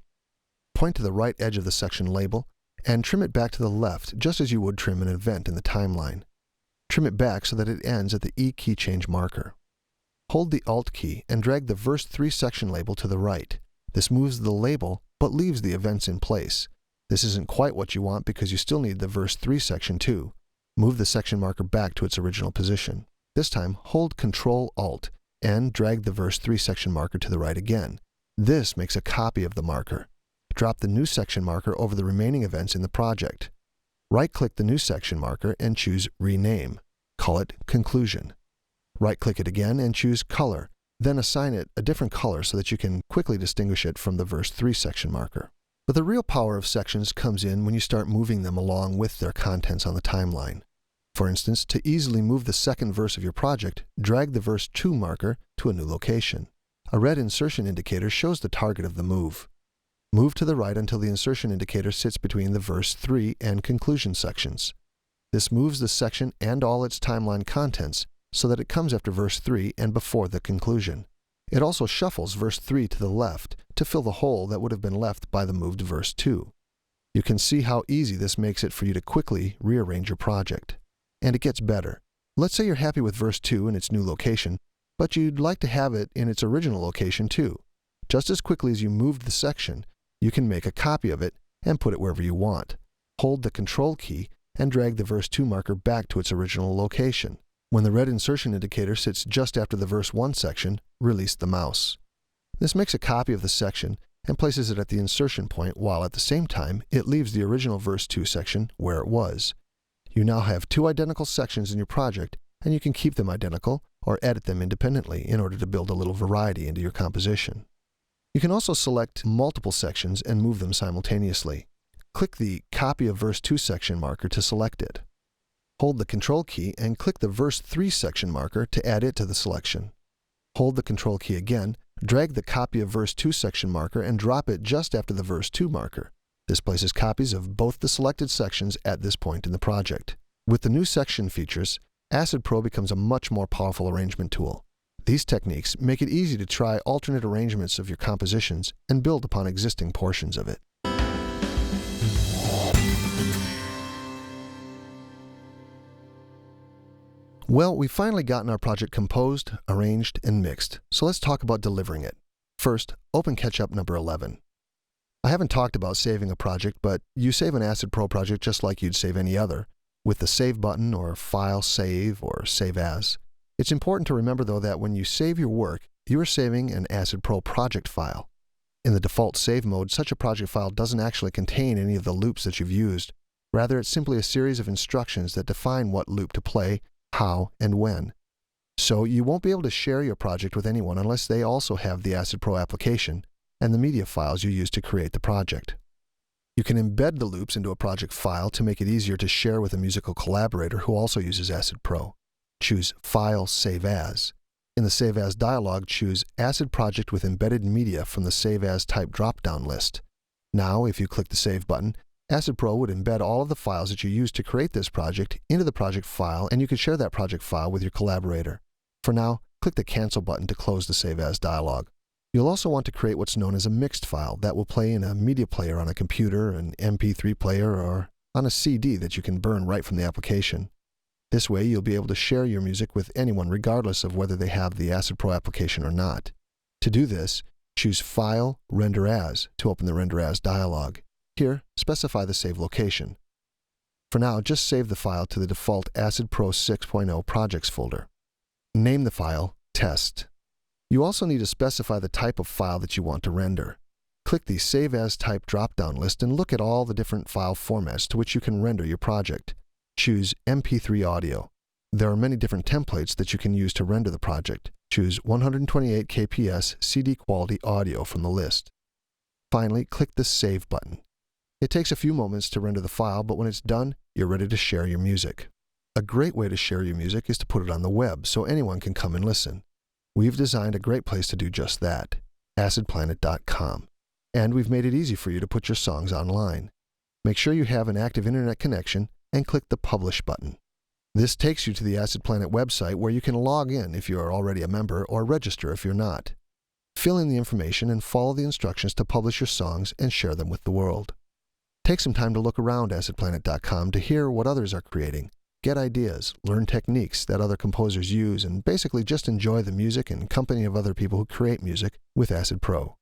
Point to the right edge of the section label and trim it back to the left just as you would trim an event in the timeline. Trim it back so that it ends at the E key change marker. Hold the Alt key and drag the verse 3 section label to the right. This moves the label but leaves the events in place. This isn't quite what you want because you still need the verse 3 section too. Move the section marker back to its original position. This time, hold Ctrl-Alt and drag the verse 3 section marker to the right again. This makes a copy of the marker. Drop the new section marker over the remaining events in the project. Right-click the new section marker and choose Rename. Call it Conclusion. Right-click it again and choose Color. Then assign it a different color so that you can quickly distinguish it from the verse 3 section marker. But the real power of sections comes in when you start moving them along with their contents on the timeline. For instance, to easily move the second verse of your project, drag the verse 2 marker to a new location. A red insertion indicator shows the target of the move. Move to the right until the insertion indicator sits between the verse 3 and conclusion sections. This moves the section and all its timeline contents so that it comes after verse 3 and before the conclusion. It also shuffles verse 3 to the left to fill the hole that would have been left by the moved verse 2. You can see how easy this makes it for you to quickly rearrange your project. And it gets better. Let's say you're happy with verse 2 in its new location, but you'd like to have it in its original location too. Just as quickly as you moved the section, you can make a copy of it and put it wherever you want. Hold the Control key and drag the verse 2 marker back to its original location. When the red insertion indicator sits just after the verse 1 section, release the mouse. This makes a copy of the section and places it at the insertion point while at the same time it leaves the original verse 2 section where it was. You now have two identical sections in your project and you can keep them identical or edit them independently in order to build a little variety into your composition. You can also select multiple sections and move them simultaneously. Click the Copy of Verse 2 section marker to select it. Hold the Control key and click the Verse 3 section marker to add it to the selection. Hold the Control key again, drag the Copy of Verse 2 section marker and drop it just after the Verse 2 marker. This places copies of both the selected sections at this point in the project. With the new section features, Acid Pro becomes a much more powerful arrangement tool. These techniques make it easy to try alternate arrangements of your compositions and build upon existing portions of it. Well, we've finally gotten our project composed, arranged, and mixed, so let's talk about delivering it. First, open Catch-up number 11. I haven't talked about saving a project, but you save an Acid Pro project just like you'd save any other, with the Save button or File Save or Save As. It's important to remember, though, that when you save your work, you are saving an Acid Pro project file. In the default save mode, such a project file doesn't actually contain any of the loops that you've used. Rather, it's simply a series of instructions that define what loop to play, how, and when. So you won't be able to share your project with anyone unless they also have the Acid Pro application and the media files you used to create the project. You can embed the loops into a project file to make it easier to share with a musical collaborator who also uses Acid Pro. Choose File Save As. In the Save As dialog, choose Acid Project with Embedded Media from the Save As type drop-down list. Now, if you click the Save button, Acid Pro would embed all of the files that you used to create this project into the project file, and you could share that project file with your collaborator. For now, click the Cancel button to close the Save As dialog. You'll also want to create what's known as a mixed file that will play in a media player on a computer, an MP3 player, or on a CD that you can burn right from the application. This way, you'll be able to share your music with anyone regardless of whether they have the Acid Pro application or not. To do this, choose File, Render As to open the Render As dialog. Here, specify the save location. For now, just save the file to the default Acid Pro 6.0 Projects folder. Name the file Test. You also need to specify the type of file that you want to render. Click the Save As Type drop-down list and look at all the different file formats to which you can render your project. Choose MP3 Audio. There are many different templates that you can use to render the project. Choose 128 kps CD quality audio from the list. Finally, click the Save button. It takes a few moments to render the file, but when it's done, you're ready to share your music. A great way to share your music is to put it on the web so anyone can come and listen. We've designed a great place to do just that, acidplanet.com. And we've made it easy for you to put your songs online. Make sure you have an active internet connection and click the Publish button. This takes you to the Acid Planet website where you can log in if you are already a member or register if you're not. Fill in the information and follow the instructions to publish your songs and share them with the world. Take some time to look around acidplanet.com to hear what others are creating, get ideas, learn techniques that other composers use, and basically just enjoy the music and company of other people who create music with Acid Pro.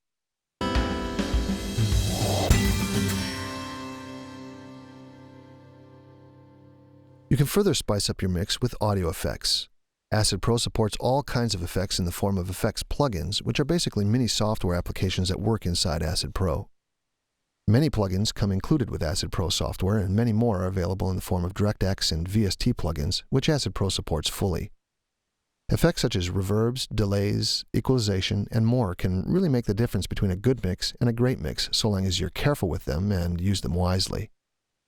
You can further spice up your mix with audio effects. Acid Pro supports all kinds of effects in the form of effects plugins, which are basically mini software applications that work inside Acid Pro. Many plugins come included with Acid Pro software, and many more are available in the form of DirectX and VST plugins, which Acid Pro supports fully. Effects such as reverbs, delays, equalization, and more can really make the difference between a good mix and a great mix so long as you're careful with them and use them wisely.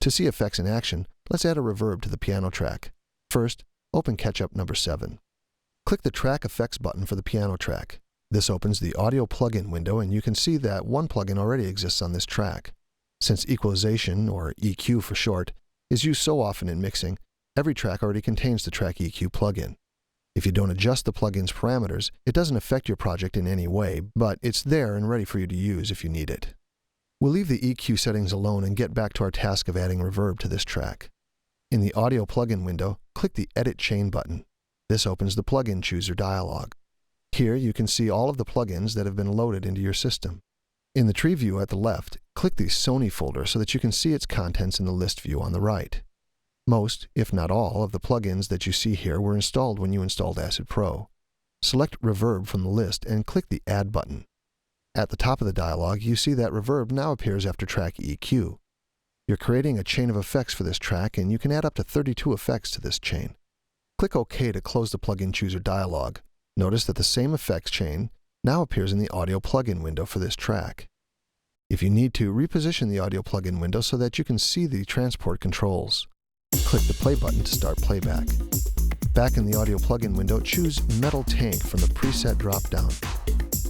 To see effects in action, let's add a reverb to the piano track. First, open Catch-Up number 7. Click the Track Effects button for the piano track. This opens the Audio Plugin window, and you can see that one plugin already exists on this track. Since equalization, or EQ for short, is used so often in mixing, every track already contains the Track EQ plugin. If you don't adjust the plugin's parameters, it doesn't affect your project in any way, but it's there and ready for you to use if you need it. We'll leave the EQ settings alone and get back to our task of adding reverb to this track. In the Audio Plugin window, click the Edit Chain button. This opens the Plugin Chooser dialog. Here you can see all of the plugins that have been loaded into your system. In the tree view at the left, click the Sony folder so that you can see its contents in the list view on the right. Most, if not all, of the plugins that you see here were installed when you installed Acid Pro. Select Reverb from the list and click the Add button. At the top of the dialog, you see that reverb now appears after track EQ. You're creating a chain of effects for this track, and you can add up to 32 effects to this chain. Click OK to close the Plugin Chooser dialog. Notice that the same effects chain now appears in the Audio Plugin window for this track. If you need to, reposition the Audio Plugin window so that you can see the transport controls. Click the Play button to start playback. Back in the Audio Plugin window, choose Metal Tank from the preset drop-down.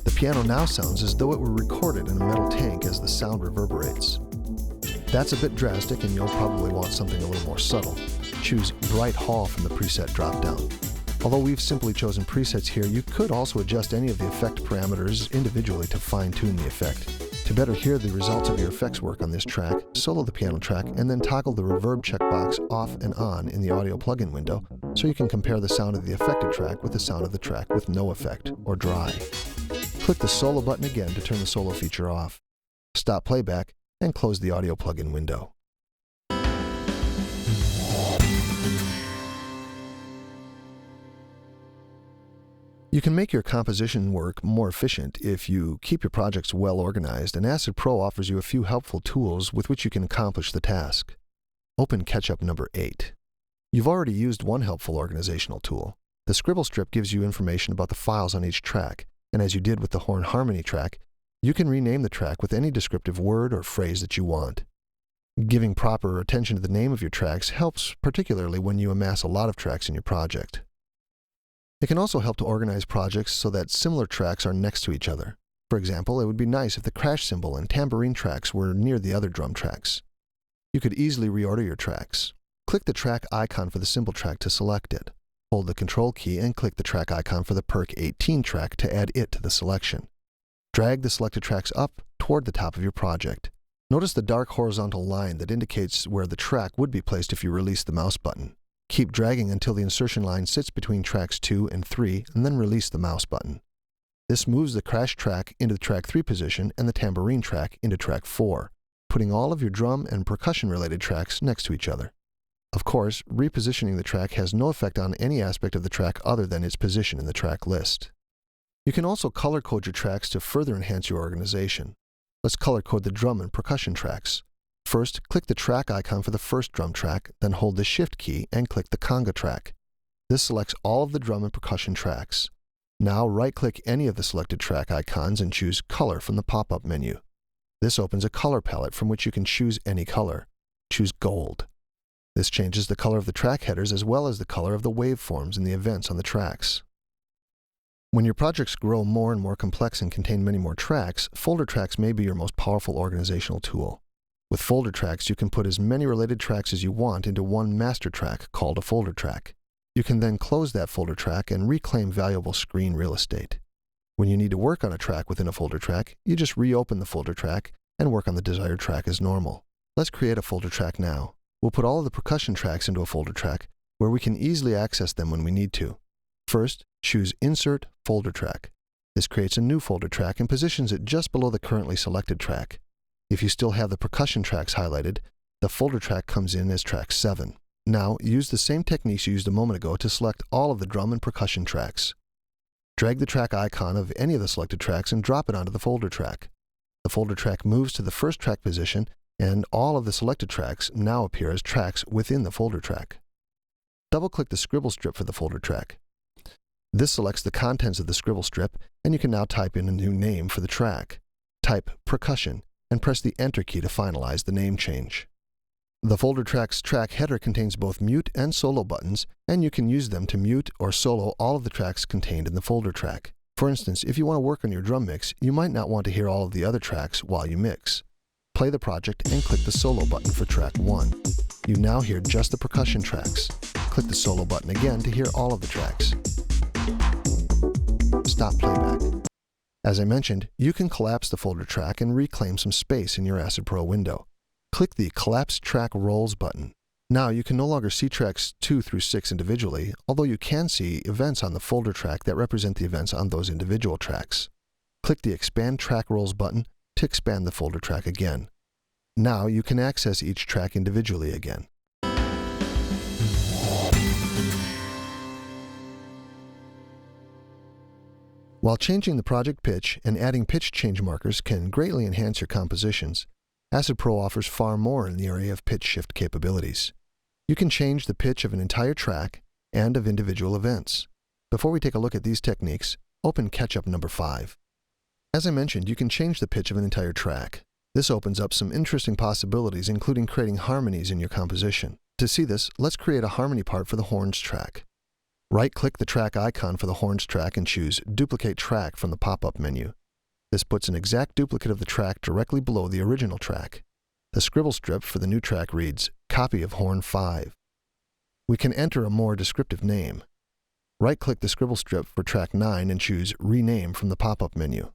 The piano now sounds as though it were recorded in a metal tank as the sound reverberates. That's a bit drastic, and you'll probably want something a little more subtle. Choose Bright Hall from the preset drop-down. Although we've simply chosen presets here, you could also adjust any of the effect parameters individually to fine-tune the effect. To better hear the results of your effects work on this track, solo the piano track and then toggle the reverb checkbox off and on in the Audio Plugin window so you can compare the sound of the affected track with the sound of the track with no effect, or dry. Click the Solo button again to turn the solo feature off. Stop playback and close the Audio Plugin window. You can make your composition work more efficient if you keep your projects well organized, and Acid Pro offers you a few helpful tools with which you can accomplish the task. Open Catch-Up number 8. You've already used one helpful organizational tool. The Scribble Strip gives you information about the files on each track, and as you did with the Horn Harmony track, you can rename the track with any descriptive word or phrase that you want. Giving proper attention to the name of your tracks helps particularly when you amass a lot of tracks in your project. It can also help to organize projects so that similar tracks are next to each other. For example, it would be nice if the crash cymbal and tambourine tracks were near the other drum tracks. You could easily reorder your tracks. Click the track icon for the cymbal track to select it. Hold the Control key and click the track icon for the Perk 18 track to add it to the selection. Drag the selected tracks up toward the top of your project. Notice the dark horizontal line that indicates where the track would be placed if you release the mouse button. Keep dragging until the insertion line sits between tracks 2 and 3, and then release the mouse button. This moves the crash track into the track 3 position and the tambourine track into track 4, putting all of your drum and percussion-related tracks next to each other. Of course, repositioning the track has no effect on any aspect of the track other than its position in the track list. You can also color-code your tracks to further enhance your organization. Let's color-code the drum and percussion tracks. First, click the track icon for the first drum track, then hold the Shift key and click the conga track. This selects all of the drum and percussion tracks. Now right-click any of the selected track icons and choose Color from the pop-up menu. This opens a color palette from which you can choose any color. Choose Gold. This changes the color of the track headers as well as the color of the waveforms and the events on the tracks. When your projects grow more and more complex and contain many more tracks, folder tracks may be your most powerful organizational tool. With folder tracks, you can put as many related tracks as you want into one master track called a folder track. You can then close that folder track and reclaim valuable screen real estate. When you need to work on a track within a folder track, you just reopen the folder track and work on the desired track as normal. Let's create a folder track now. We'll put all of the percussion tracks into a folder track where we can easily access them when we need to. First, choose Insert Folder Track. This creates a new folder track and positions it just below the currently selected track. If you still have the percussion tracks highlighted, the folder track comes in as track 7. Now, use the same techniques you used a moment ago to select all of the drum and percussion tracks. Drag the track icon of any of the selected tracks and drop it onto the folder track. The folder track moves to the first track position, and all of the selected tracks now appear as tracks within the folder track. Double-click the scribble strip for the folder track. This selects the contents of the scribble strip, and you can now type in a new name for the track. Type Percussion, and press the Enter key to finalize the name change. The folder track's track header contains both mute and solo buttons, and you can use them to mute or solo all of the tracks contained in the folder track. For instance, if you want to work on your drum mix, you might not want to hear all of the other tracks while you mix. Play the project and click the solo button for track 1. You now hear just the percussion tracks. Click the solo button again to hear all of the tracks. Stop playback. As I mentioned, you can collapse the folder track and reclaim some space in your Acid Pro window. Click the Collapse Track Roles button. Now you can no longer see tracks 2 through 6 individually, although you can see events on the folder track that represent the events on those individual tracks. Click the Expand Track Roles button to expand the folder track again. Now you can access each track individually again. While changing the project pitch and adding pitch change markers can greatly enhance your compositions, Acid Pro offers far more in the area of pitch shift capabilities. You can change the pitch of an entire track and of individual events. Before we take a look at these techniques, open Catch-up number 5. As I mentioned, you can change the pitch of an entire track. This opens up some interesting possibilities, including creating harmonies in your composition. To see this, let's create a harmony part for the horns track. Right-click the track icon for the horns track and choose Duplicate Track from the pop-up menu. This puts an exact duplicate of the track directly below the original track. The scribble strip for the new track reads, Copy of Horn 5. We can enter a more descriptive name. Right-click the scribble strip for track 9 and choose Rename from the pop-up menu.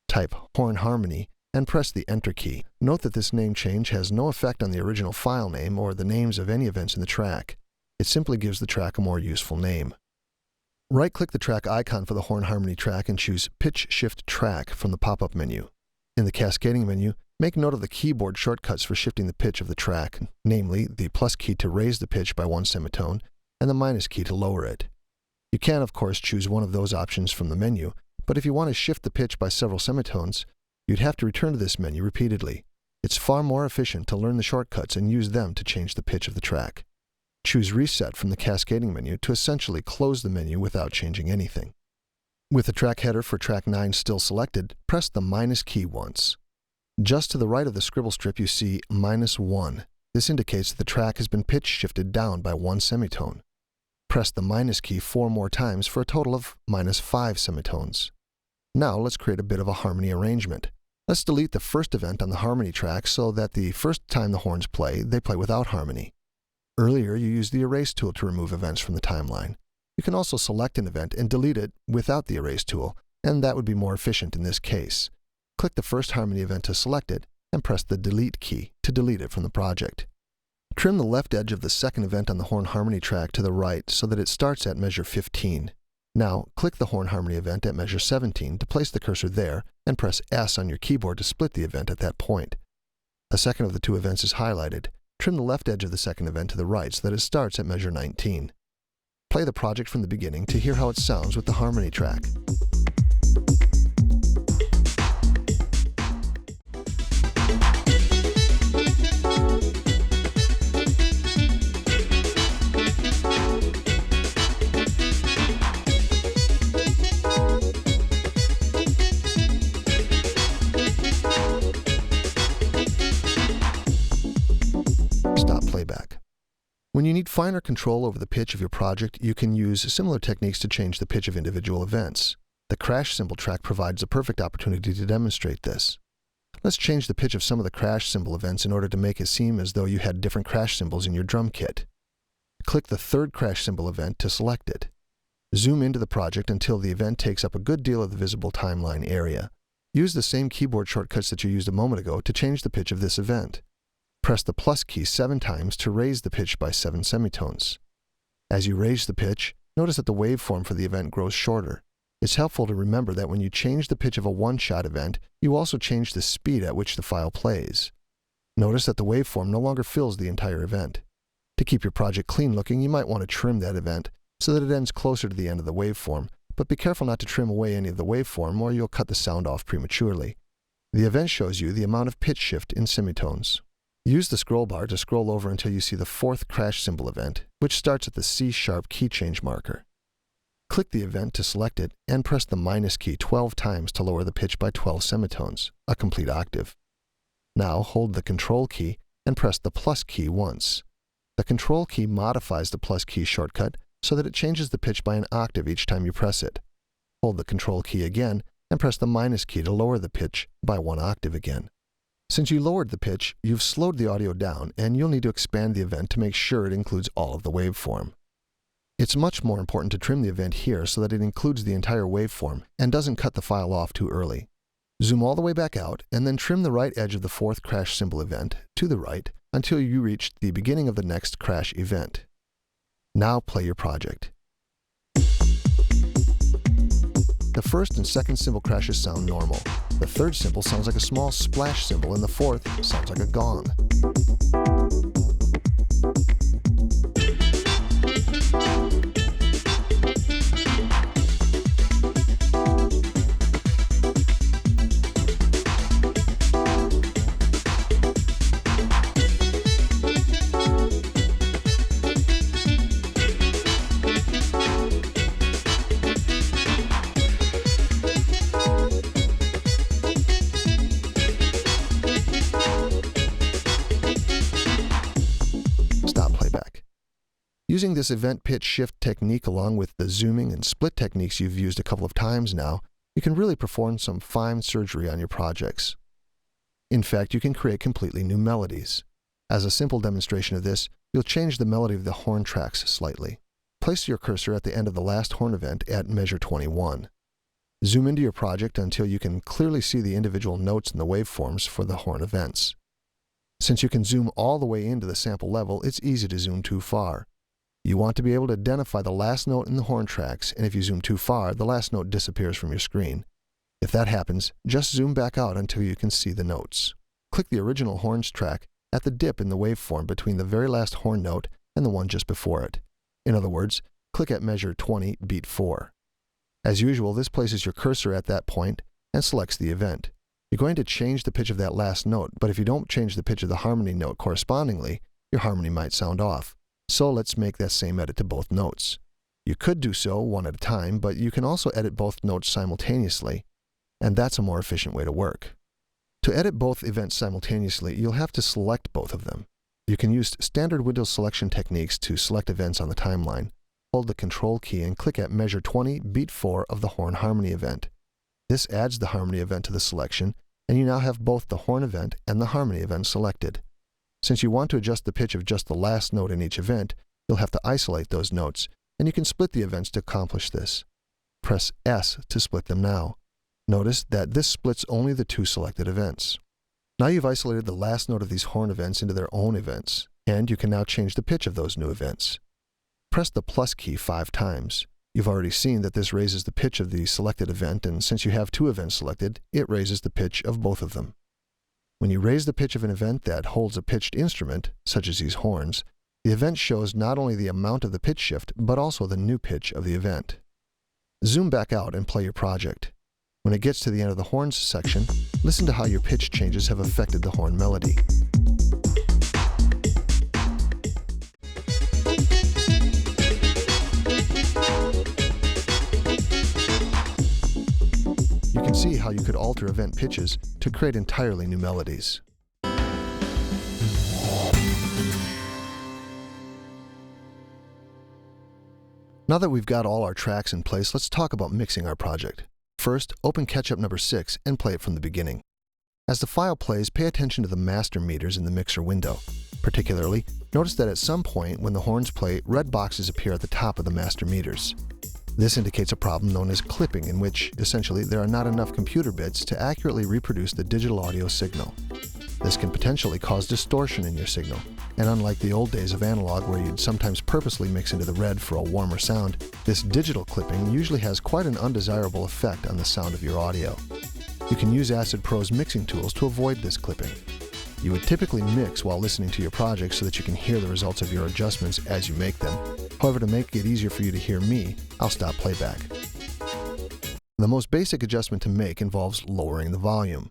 Type Horn Harmony and press the Enter key. Note that this name change has no effect on the original file name or the names of any events in the track. It simply gives the track a more useful name. Right-click the track icon for the Horn Harmony track and choose Pitch Shift Track from the pop-up menu. In the cascading menu, make note of the keyboard shortcuts for shifting the pitch of the track, namely the plus key to raise the pitch by 1 semitone and the minus key to lower it. You can, of course, choose one of those options from the menu, but if you want to shift the pitch by several semitones, you'd have to return to this menu repeatedly. It's far more efficient to learn the shortcuts and use them to change the pitch of the track. Choose Reset from the cascading menu to essentially close the menu without changing anything. With the track header for track 9 still selected, press the minus key once. Just to the right of the scribble strip you see -1. This indicates that the track has been pitch shifted down by 1 semitone. Press the minus key 4 more times for a total of -5 semitones. Now let's create a bit of a harmony arrangement. Let's delete the first event on the harmony track so that the first time the horns play, they play without harmony. Earlier, you used the Erase tool to remove events from the timeline. You can also select an event and delete it without the Erase tool, and that would be more efficient in this case. Click the first harmony event to select it, and press the Delete key to delete it from the project. Trim the left edge of the second event on the horn harmony track to the right so that it starts at measure 15. Now, click the horn harmony event at measure 17 to place the cursor there, and press S on your keyboard to split the event at that point. A second of the two events is highlighted. Trim the left edge of the second event to the right so that it starts at measure 19. Play the project from the beginning to hear how it sounds with the harmony track. Playback. When you need finer control over the pitch of your project, you can use similar techniques to change the pitch of individual events. The crash cymbal track provides a perfect opportunity to demonstrate this. Let's change the pitch of some of the crash cymbal events in order to make it seem as though you had different crash cymbals in your drum kit. Click the third crash cymbal event to select it. Zoom into the project until the event takes up a good deal of the visible timeline area. Use the same keyboard shortcuts that you used a moment ago to change the pitch of this event. Press the plus key 7 times to raise the pitch by 7 semitones. As you raise the pitch, notice that the waveform for the event grows shorter. It's helpful to remember that when you change the pitch of a one-shot event, you also change the speed at which the file plays. Notice that the waveform no longer fills the entire event. To keep your project clean looking, you might want to trim that event so that it ends closer to the end of the waveform, but be careful not to trim away any of the waveform or you'll cut the sound off prematurely. The event shows you the amount of pitch shift in semitones. Use the scroll bar to scroll over until you see the fourth crash cymbal event, which starts at the C-sharp key change marker. Click the event to select it and press the minus key 12 times to lower the pitch by 12 semitones, a complete octave. Now hold the Control key and press the plus key once. The Control key modifies the plus key shortcut so that it changes the pitch by an octave each time you press it. Hold the Control key again and press the minus key to lower the pitch by 1 octave again. Since you lowered the pitch, you've slowed the audio down and you'll need to expand the event to make sure it includes all of the waveform. It's much more important to trim the event here so that it includes the entire waveform and doesn't cut the file off too early. Zoom all the way back out and then trim the right edge of the fourth crash cymbal event to the right until you reach the beginning of the next crash event. Now play your project. The first and second cymbal crashes sound normal. The third cymbal sounds like a small splash cymbal and the fourth sounds like a gong. Using this event pitch shift technique along with the zooming and split techniques you've used a couple of times now, you can really perform some fine surgery on your projects. In fact, you can create completely new melodies. As a simple demonstration of this, you'll change the melody of the horn tracks slightly. Place your cursor at the end of the last horn event at measure 21. Zoom into your project until you can clearly see the individual notes in the waveforms for the horn events. Since you can zoom all the way into the sample level, it's easy to zoom too far. You want to be able to identify the last note in the horn tracks, and if you zoom too far, the last note disappears from your screen. If that happens, just zoom back out until you can see the notes. Click the original horns track at the dip in the waveform between the very last horn note and the one just before it. In other words, click at measure 20, beat 4. As usual, this places your cursor at that point and selects the event. You're going to change the pitch of that last note, but if you don't change the pitch of the harmony note correspondingly, your harmony might sound off. So let's make that same edit to both notes. You could do so one at a time, but you can also edit both notes simultaneously, and that's a more efficient way to work. To edit both events simultaneously, you'll have to select both of them. You can use standard Windows selection techniques to select events on the timeline. Hold the Control key and click at measure 20, beat 4 of the horn harmony event. This adds the harmony event to the selection, and you now have both the horn event and the harmony event selected. Since you want to adjust the pitch of just the last note in each event, you'll have to isolate those notes, and you can split the events to accomplish this. Press S to split them now. Notice that this splits only the two selected events. Now you've isolated the last note of these horn events into their own events, and you can now change the pitch of those new events. Press the plus key 5 times. You've already seen that this raises the pitch of the selected event, and since you have two events selected, it raises the pitch of both of them. When you raise the pitch of an event that holds a pitched instrument, such as these horns, the event shows not only the amount of the pitch shift, but also the new pitch of the event. Zoom back out and play your project. When it gets to the end of the horns section, listen to how your pitch changes have affected the horn melody. You can see how you could alter event pitches to create entirely new melodies. Now that we've got all our tracks in place, let's talk about mixing our project. First, open Ketchup number 6 and play it from the beginning. As the file plays, pay attention to the master meters in the mixer window. Particularly, notice that at some point when the horns play, red boxes appear at the top of the master meters. This indicates a problem known as clipping, in which, essentially, there are not enough computer bits to accurately reproduce the digital audio signal. This can potentially cause distortion in your signal, and unlike the old days of analog where you'd sometimes purposely mix into the red for a warmer sound, this digital clipping usually has quite an undesirable effect on the sound of your audio. You can use Acid Pro's mixing tools to avoid this clipping. You would typically mix while listening to your project so that you can hear the results of your adjustments as you make them. However, to make it easier for you to hear me, I'll stop playback. The most basic adjustment to make involves lowering the volume.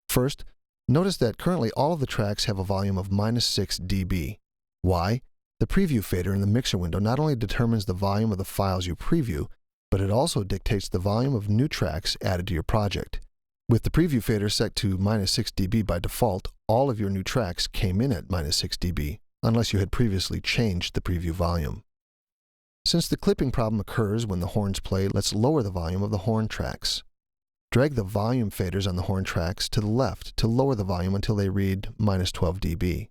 First, notice that currently all of the tracks have a volume of -6 dB. Why? The preview fader in the mixer window not only determines the volume of the files you preview, but it also dictates the volume of new tracks added to your project. With the preview fader set to -6 dB by default, all of your new tracks came in at -6 dB, unless you had previously changed the preview volume. Since the clipping problem occurs when the horns play, let's lower the volume of the horn tracks. Drag the volume faders on the horn tracks to the left to lower the volume until they read -12 dB.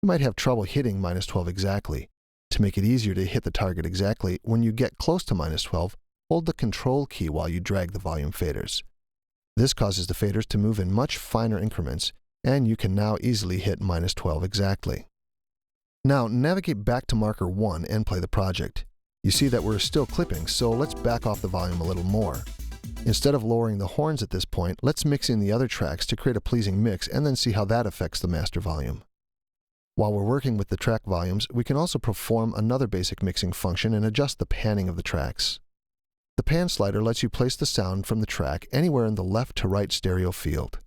You might have trouble hitting -12 exactly. To make it easier to hit the target exactly, when you get close to -12, hold the Control key while you drag the volume faders. This causes the faders to move in much finer increments, and you can now easily hit -12 exactly. Now navigate back to marker 1 and play the project. You see that we're still clipping, so let's back off the volume a little more. Instead of lowering the horns at this point, let's mix in the other tracks to create a pleasing mix and then see how that affects the master volume. While we're working with the track volumes, we can also perform another basic mixing function and adjust the panning of the tracks. The pan slider lets you place the sound from the track anywhere in the left to right stereo field.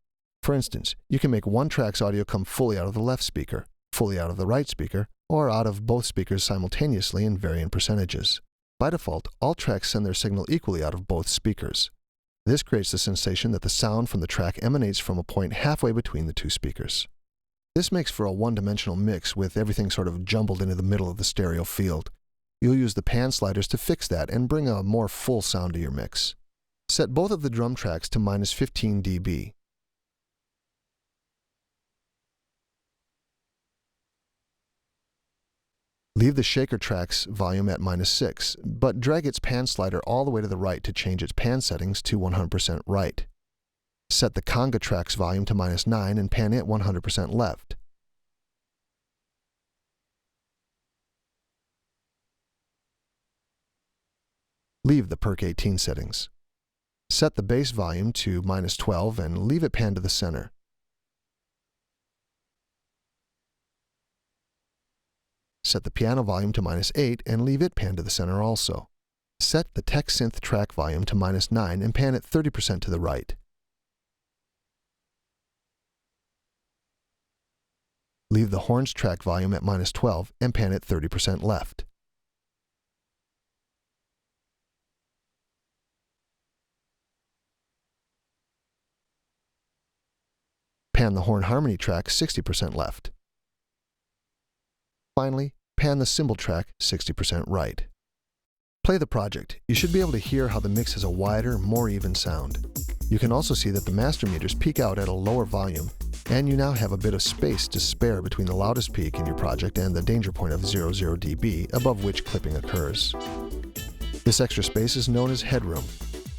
For instance, you can make one track's audio come fully out of the left speaker, fully out of the right speaker, or out of both speakers simultaneously in varying percentages. By default, all tracks send their signal equally out of both speakers. This creates the sensation that the sound from the track emanates from a point halfway between the two speakers. This makes for a one-dimensional mix with everything sort of jumbled into the middle of the stereo field. You'll use the pan sliders to fix that and bring a more full sound to your mix. Set both of the drum tracks to -15 dB. Leave the shaker track's volume at -6, but drag its pan slider all the way to the right to change its pan settings to 100% right. Set the conga track's volume to -9 and pan it 100% left. Leave the Perk 18 settings. Set the bass volume to -12 and leave it panned to the center. Set the piano volume to -8 and leave it panned to the center also. Set the Tech Synth track volume to -9 and pan it 30% to the right. Leave the horns track volume at -12 and pan it 30% left. Pan the horn harmony track 60% left. Finally, pan the cymbal track 60% right. Play the project. You should be able to hear how the mix has a wider, more even sound. You can also see that the master meters peak out at a lower volume, and you now have a bit of space to spare between the loudest peak in your project and the danger point of 00 dB, above which clipping occurs. This extra space is known as headroom.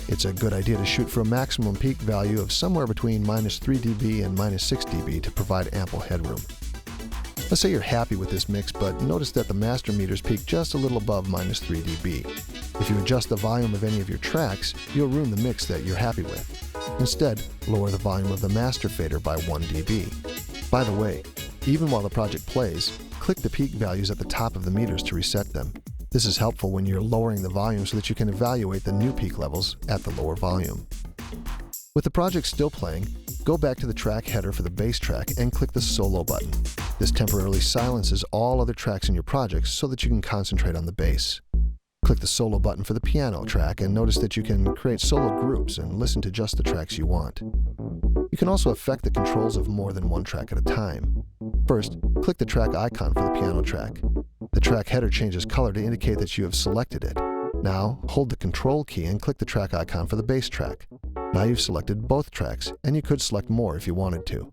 It's a good idea to shoot for a maximum peak value of somewhere between -3 dB and -6 dB to provide ample headroom. Let's say you're happy with this mix, but notice that the master meters peak just a little above -3 dB. If you adjust the volume of any of your tracks, you'll ruin the mix that you're happy with. Instead, lower the volume of the master fader by 1 dB. By the way, even while the project plays, click the peak values at the top of the meters to reset them. This is helpful when you're lowering the volume so that you can evaluate the new peak levels at the lower volume. With the project still playing, go back to the track header for the bass track and click the solo button. This temporarily silences all other tracks in your project so that you can concentrate on the bass. Click the solo button for the piano track and notice that you can create solo groups and listen to just the tracks you want. You can also affect the controls of more than one track at a time. First, click the track icon for the piano track. The track header changes color to indicate that you have selected it. Now, hold the Control key and click the track icon for the bass track. Now you've selected both tracks, and you could select more if you wanted to.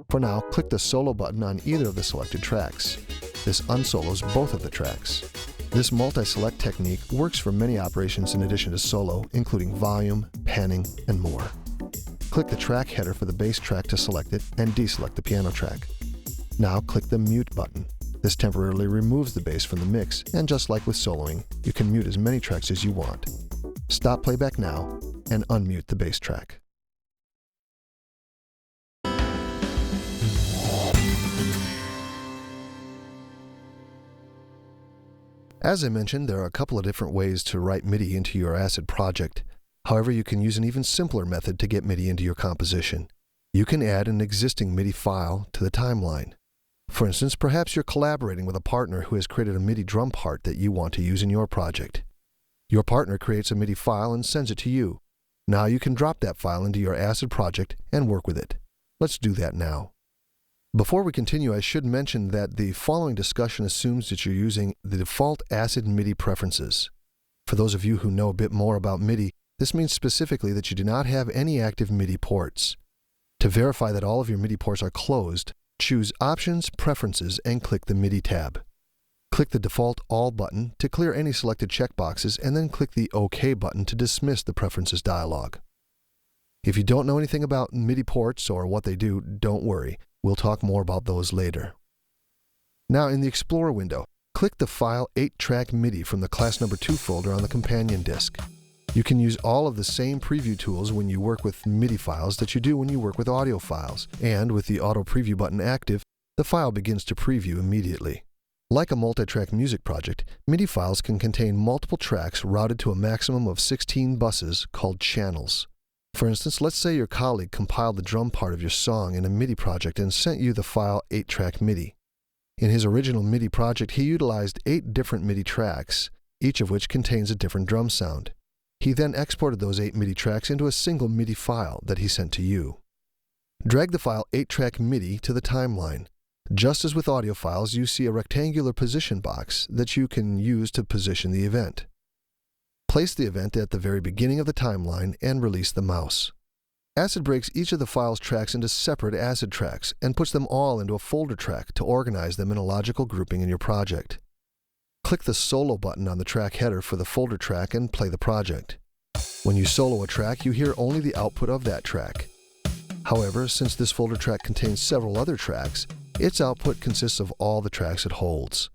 For now, click the solo button on either of the selected tracks. This unsolos both of the tracks. This multi-select technique works for many operations in addition to solo, including volume, panning, and more. Click the track header for the bass track to select it and deselect the piano track. Now click the mute button. This temporarily removes the bass from the mix, and just like with soloing, you can mute as many tracks as you want. Stop playback now and unmute the bass track. As I mentioned, there are a couple of different ways to write MIDI into your ACID project. However, you can use an even simpler method to get MIDI into your composition. You can add an existing MIDI file to the timeline. For instance, perhaps you're collaborating with a partner who has created a MIDI drum part that you want to use in your project. Your partner creates a MIDI file and sends it to you. Now you can drop that file into your ACID project and work with it. Let's do that now. Before we continue, I should mention that the following discussion assumes that you're using the default ACID MIDI preferences. For those of you who know a bit more about MIDI, this means specifically that you do not have any active MIDI ports. To verify that all of your MIDI ports are closed, choose Options, Preferences, and click the MIDI tab. Click the default All button to clear any selected checkboxes, and then click the OK button to dismiss the Preferences dialog. If you don't know anything about MIDI ports or what they do, don't worry. We'll talk more about those later. Now, in the Explorer window, click the file 8-track MIDI from the Class Number 2 folder on the companion disc. You can use all of the same preview tools when you work with MIDI files that you do when you work with audio files, and with the Auto Preview button active, the file begins to preview immediately. Like a multi-track music project, MIDI files can contain multiple tracks routed to a maximum of 16 buses called channels. For instance, let's say your colleague compiled the drum part of your song in a MIDI project and sent you the file 8-track MIDI. In his original MIDI project, he utilized 8 different MIDI tracks, each of which contains a different drum sound. He then exported those 8 MIDI tracks into a single MIDI file that he sent to you. Drag the file 8-track MIDI to the timeline. Just as with audio files, you see a rectangular position box that you can use to position the event. Place the event at the very beginning of the timeline and release the mouse. ACID breaks each of the file's tracks into separate ACID tracks and puts them all into a folder track to organize them in a logical grouping in your project. Click the Solo button on the track header for the folder track and play the project. When you solo a track, you hear only the output of that track. However, since this folder track contains several other tracks, its output consists of all the tracks it holds.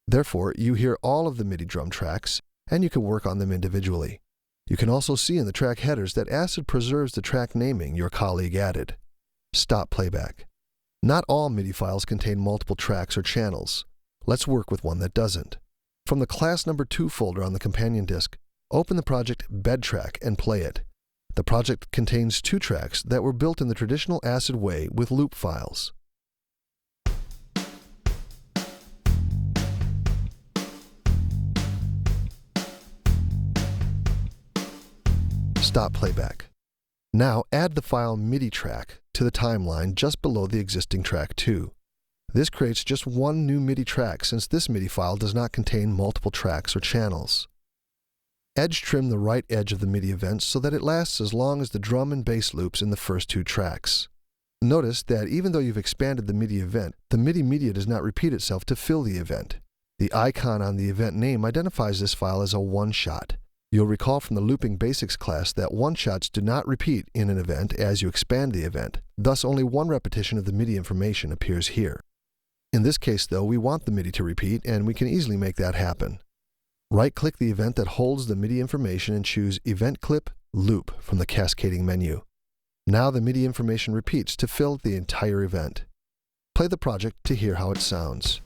Therefore, you hear all of the MIDI drum tracks, and you can work on them individually. You can also see in the track headers that ACID preserves the track naming your colleague added. Stop playback. Not all MIDI files contain multiple tracks or channels. Let's work with one that doesn't. From the Class Number 2 folder on the companion disc, open the project Bed Track and play it. The project contains 2 tracks that were built in the traditional ACID way with loop files. Stop playback. Now add the file MIDI track to the timeline just below the existing track 2. This creates just one new MIDI track since this MIDI file does not contain multiple tracks or channels. Edge trim the right edge of the MIDI event so that it lasts as long as the drum and bass loops in the first 2 tracks. Notice that even though you've expanded the MIDI event, the MIDI media does not repeat itself to fill the event. The icon on the event name identifies this file as a one-shot. You'll recall from the Looping Basics class that one-shots do not repeat in an event as you expand the event, thus only one repetition of the MIDI information appears here. In this case, though, we want the MIDI to repeat, and we can easily make that happen. Right-click the event that holds the MIDI information and choose Event Clip Loop from the cascading menu. Now the MIDI information repeats to fill the entire event. Play the project to hear how it sounds.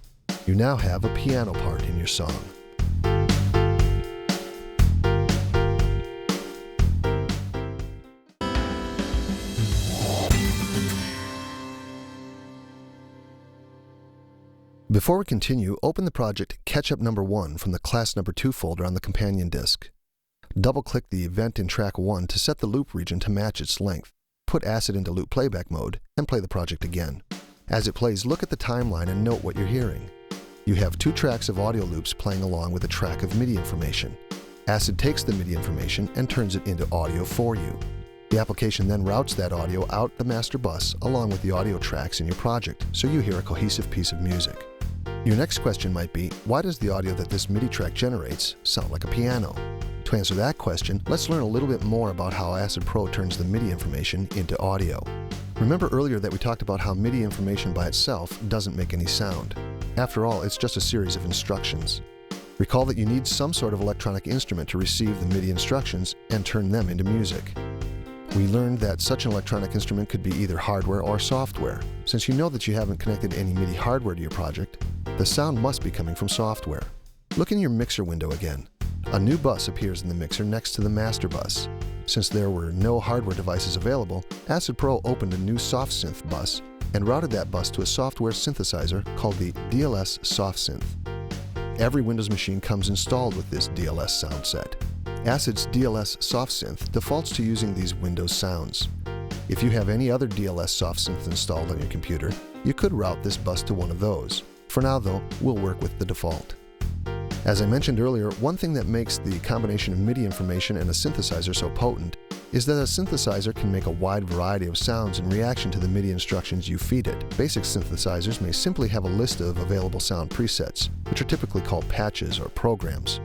You now have a piano part in your song. Before we continue, open the project Catch-Up Number 1 from the Class Number 2 folder on the companion disc. Double-click the event in track 1 to set the loop region to match its length. Put ACID into loop playback mode and play the project again. As it plays, look at the timeline and note what you're hearing. You have 2 tracks of audio loops playing along with a track of MIDI information. ACID takes the MIDI information and turns it into audio for you. The application then routes that audio out the master bus along with the audio tracks in your project, so you hear a cohesive piece of music. Your next question might be, why does the audio that this MIDI track generates sound like a piano? To answer that question, let's learn a little bit more about how Acid Pro turns the MIDI information into audio. Remember earlier that we talked about how MIDI information by itself doesn't make any sound. After all, it's just a series of instructions. Recall that you need some sort of electronic instrument to receive the MIDI instructions and turn them into music. We learned that such an electronic instrument could be either hardware or software. Since you know that you haven't connected any MIDI hardware to your project, the sound must be coming from software. Look in your mixer window again. A new bus appears in the mixer next to the master bus. Since there were no hardware devices available, Acid Pro opened a new soft synth bus and routed that bus to a software synthesizer called the DLS Soft Synth. Every Windows machine comes installed with this DLS sound set. Acid's DLS Soft Synth defaults to using these Windows sounds. If you have any other DLS Soft Synth installed on your computer, you could route this bus to one of those. For now though, we'll work with the default. As I mentioned earlier, one thing that makes the combination of MIDI information and a synthesizer so potent is that a synthesizer can make a wide variety of sounds in reaction to the MIDI instructions you feed it. Basic synthesizers may simply have a list of available sound presets, which are typically called patches or programs,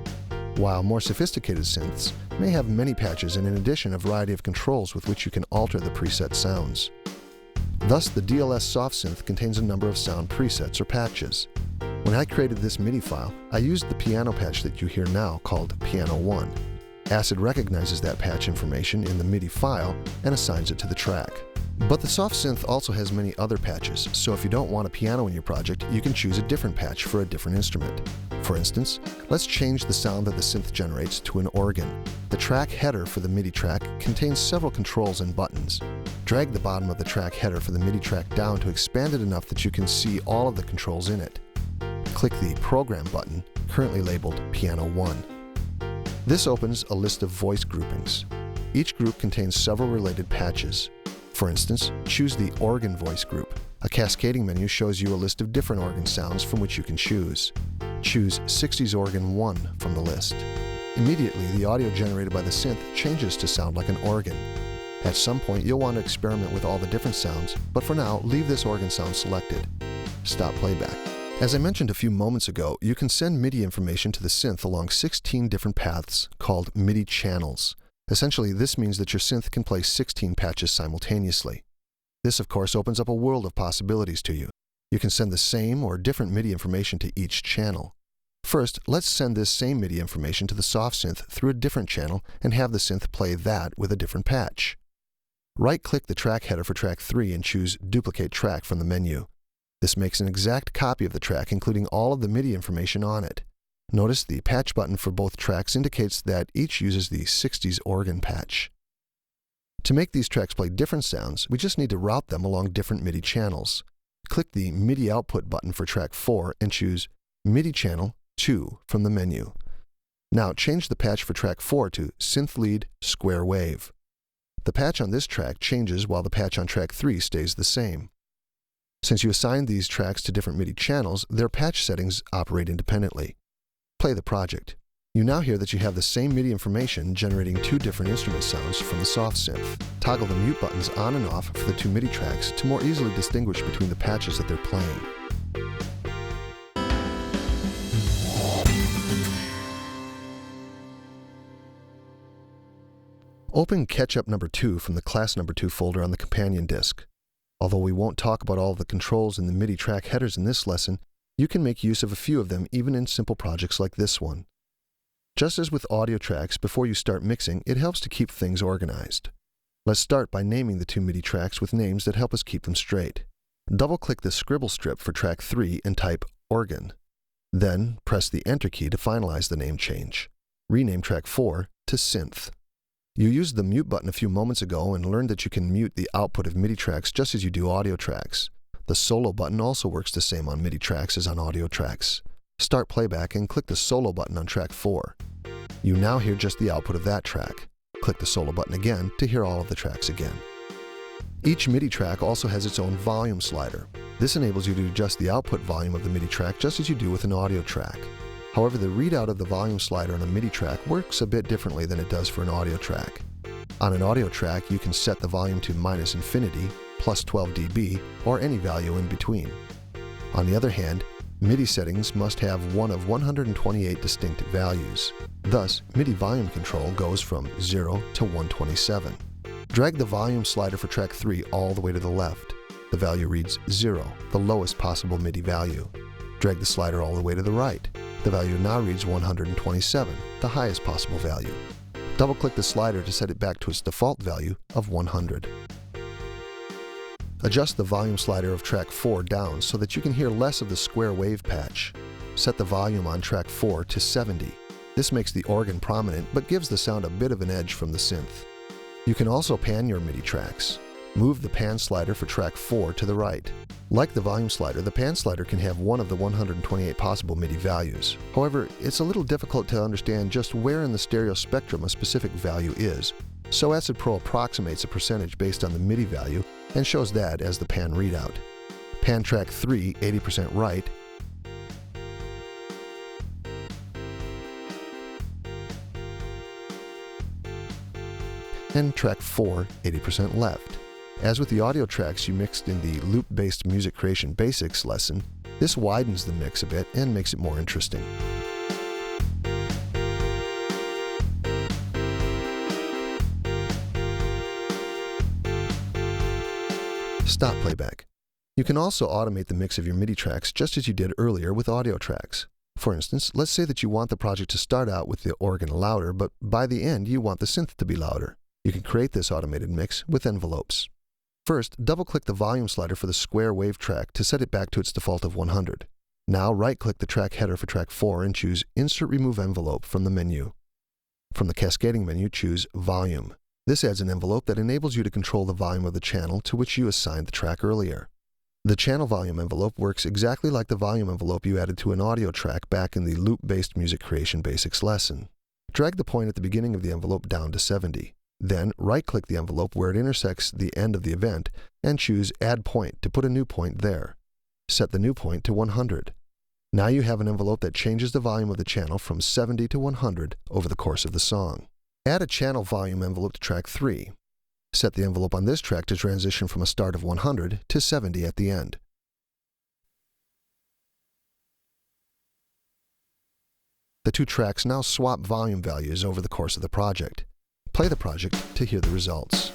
while more sophisticated synths may have many patches and in addition a variety of controls with which you can alter the preset sounds. Thus, the DLS Soft Synth contains a number of sound presets or patches. When I created this MIDI file, I used the piano patch that you hear now called Piano 1. Acid recognizes that patch information in the MIDI file and assigns it to the track. But the Soft Synth also has many other patches, so if you don't want a piano in your project, you can choose a different patch for a different instrument. For instance, let's change the sound that the synth generates to an organ. The track header for the MIDI track contains several controls and buttons. Drag the bottom of the track header for the MIDI track down to expand it enough that you can see all of the controls in it. Click the Program button, currently labeled Piano 1. This opens a list of voice groupings. Each group contains several related patches. For instance, choose the Organ Voice group. A cascading menu shows you a list of different organ sounds from which you can choose. Choose 60s Organ 1 from the list. Immediately, the audio generated by the synth changes to sound like an organ. At some point, you'll want to experiment with all the different sounds, but for now, leave this organ sound selected. Stop playback. As I mentioned a few moments ago, you can send MIDI information to the synth along 16 different paths called MIDI channels. Essentially, this means that your synth can play 16 patches simultaneously. This, of course, opens up a world of possibilities to you. You can send the same or different MIDI information to each channel. First, let's send this same MIDI information to the soft synth through a different channel and have the synth play that with a different patch. Right-click the track header for track 3 and choose Duplicate Track from the menu. This makes an exact copy of the track, including all of the MIDI information on it. Notice the patch button for both tracks indicates that each uses the 60s organ patch. To make these tracks play different sounds, we just need to route them along different MIDI channels. Click the MIDI Output button for track 4 and choose MIDI Channel 2 from the menu. Now change the patch for track 4 to Synth Lead Square Wave. The patch on this track changes while the patch on track 3 stays the same. Since you assigned these tracks to different MIDI channels, their patch settings operate independently. Play the project. You now hear that you have the same MIDI information generating two different instrument sounds from the soft synth. Toggle the mute buttons on and off for the two MIDI tracks to more easily distinguish between the patches that they're playing. Open Catch-up number 2 from the class number 2 folder on the companion disk. Although we won't talk about all of the controls in the MIDI track headers in this lesson, you can make use of a few of them even in simple projects like this one. Just as with audio tracks, before you start mixing, it helps to keep things organized. Let's start by naming the two MIDI tracks with names that help us keep them straight. Double-click the scribble strip for track 3 and type Organ. Then, press the Enter key to finalize the name change. Rename track 4 to Synth. You used the mute button a few moments ago and learned that you can mute the output of MIDI tracks just as you do audio tracks. The solo button also works the same on MIDI tracks as on audio tracks. Start playback and click the solo button on track 4. You now hear just the output of that track. Click the solo button again to hear all of the tracks again. Each MIDI track also has its own volume slider. This enables you to adjust the output volume of the MIDI track just as you do with an audio track. However, the readout of the volume slider on a MIDI track works a bit differently than it does for an audio track. On an audio track, you can set the volume to -infinity, plus 12 dB, or any value in between. On the other hand, MIDI settings must have one of 128 distinct values. Thus, MIDI volume control goes from 0 to 127. Drag the volume slider for track 3 all the way to the left. The value reads 0, the lowest possible MIDI value. Drag the slider all the way to the right. The value now reads 127, the highest possible value. Double-click the slider to set it back to its default value of 100. Adjust the volume slider of track 4 down so that you can hear less of the square wave patch. Set the volume on track 4 to 70. This makes the organ prominent but gives the sound a bit of an edge from the synth. You can also pan your MIDI tracks. Move the pan slider for track 4 to the right. Like the volume slider, the pan slider can have one of the 128 possible MIDI values. However, it's a little difficult to understand just where in the stereo spectrum a specific value is, so Acid Pro approximates a percentage based on the MIDI value and shows that as the pan readout. Pan track 3 80% right, and track 4 80% left. As with the audio tracks you mixed in the loop-based music creation basics lesson, this widens the mix a bit and makes it more interesting. Stop playback. You can also automate the mix of your MIDI tracks just as you did earlier with audio tracks. For instance, let's say that you want the project to start out with the organ louder, but by the end you want the synth to be louder. You can create this automated mix with envelopes. First, double-click the volume slider for the square wave track to set it back to its default of 100. Now right-click the track header for track 4 and choose Insert Remove Envelope from the menu. From the cascading menu, choose Volume. This adds an envelope that enables you to control the volume of the channel to which you assigned the track earlier. The channel volume envelope works exactly like the volume envelope you added to an audio track back in the loop-based music creation basics lesson. Drag the point at the beginning of the envelope down to 70. Then, right-click the envelope where it intersects the end of the event and choose Add Point to put a new point there. Set the new point to 100. Now you have an envelope that changes the volume of the channel from 70 to 100 over the course of the song. Add a channel volume envelope to track 3. Set the envelope on this track to transition from a start of 100 to 70 at the end. The two tracks now swap volume values over the course of the project. Play the project to hear the results.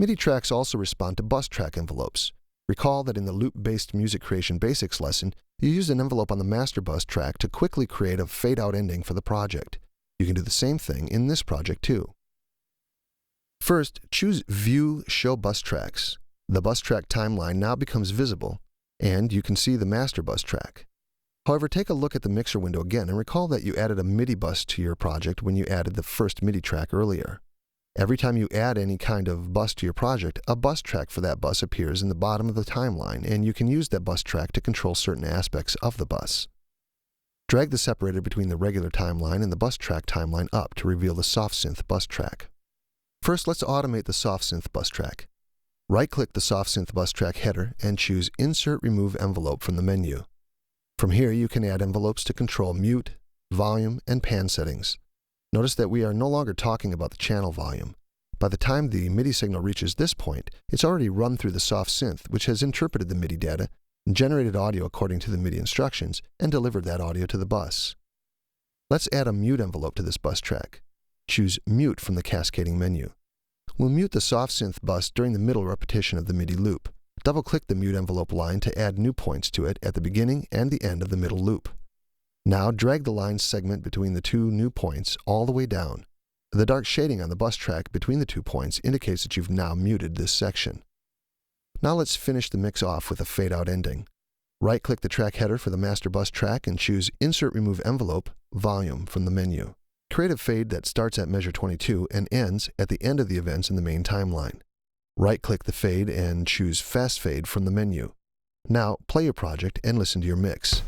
MIDI tracks also respond to bus track envelopes. Recall that in the loop-based music creation basics lesson, you used an envelope on the master bus track to quickly create a fade-out ending for the project. You can do the same thing in this project too. First, choose View Show Bus Tracks. The bus track timeline now becomes visible, and you can see the master bus track. However, take a look at the mixer window again and recall that you added a MIDI bus to your project when you added the first MIDI track earlier. Every time you add any kind of bus to your project, a bus track for that bus appears in the bottom of the timeline, and you can use that bus track to control certain aspects of the bus. Drag the separator between the regular timeline and the bus track timeline up to reveal the soft synth bus track. First, let's automate the soft synth bus track. Right-click the soft synth bus track header and choose Insert Remove Envelope from the menu. From here, you can add envelopes to control mute, volume, and pan settings. Notice that we are no longer talking about the channel volume. By the time the MIDI signal reaches this point, it's already run through the soft synth, which has interpreted the MIDI data, generated audio according to the MIDI instructions, and delivered that audio to the bus. Let's add a mute envelope to this bus track. Choose Mute from the cascading menu. We'll mute the soft synth bus during the middle repetition of the MIDI loop. Double-click the mute envelope line to add new points to it at the beginning and the end of the middle loop. Now drag the line segment between the two new points all the way down. The dark shading on the bus track between the 2 points indicates that you've now muted this section. Now let's finish the mix off with a fade-out ending. Right-click the track header for the master bus track and choose Insert Remove Envelope, Volume from the menu. Create a fade that starts at measure 22 and ends at the end of the events in the main timeline. Right-click the fade and choose Fast Fade from the menu. Now play your project and listen to your mix.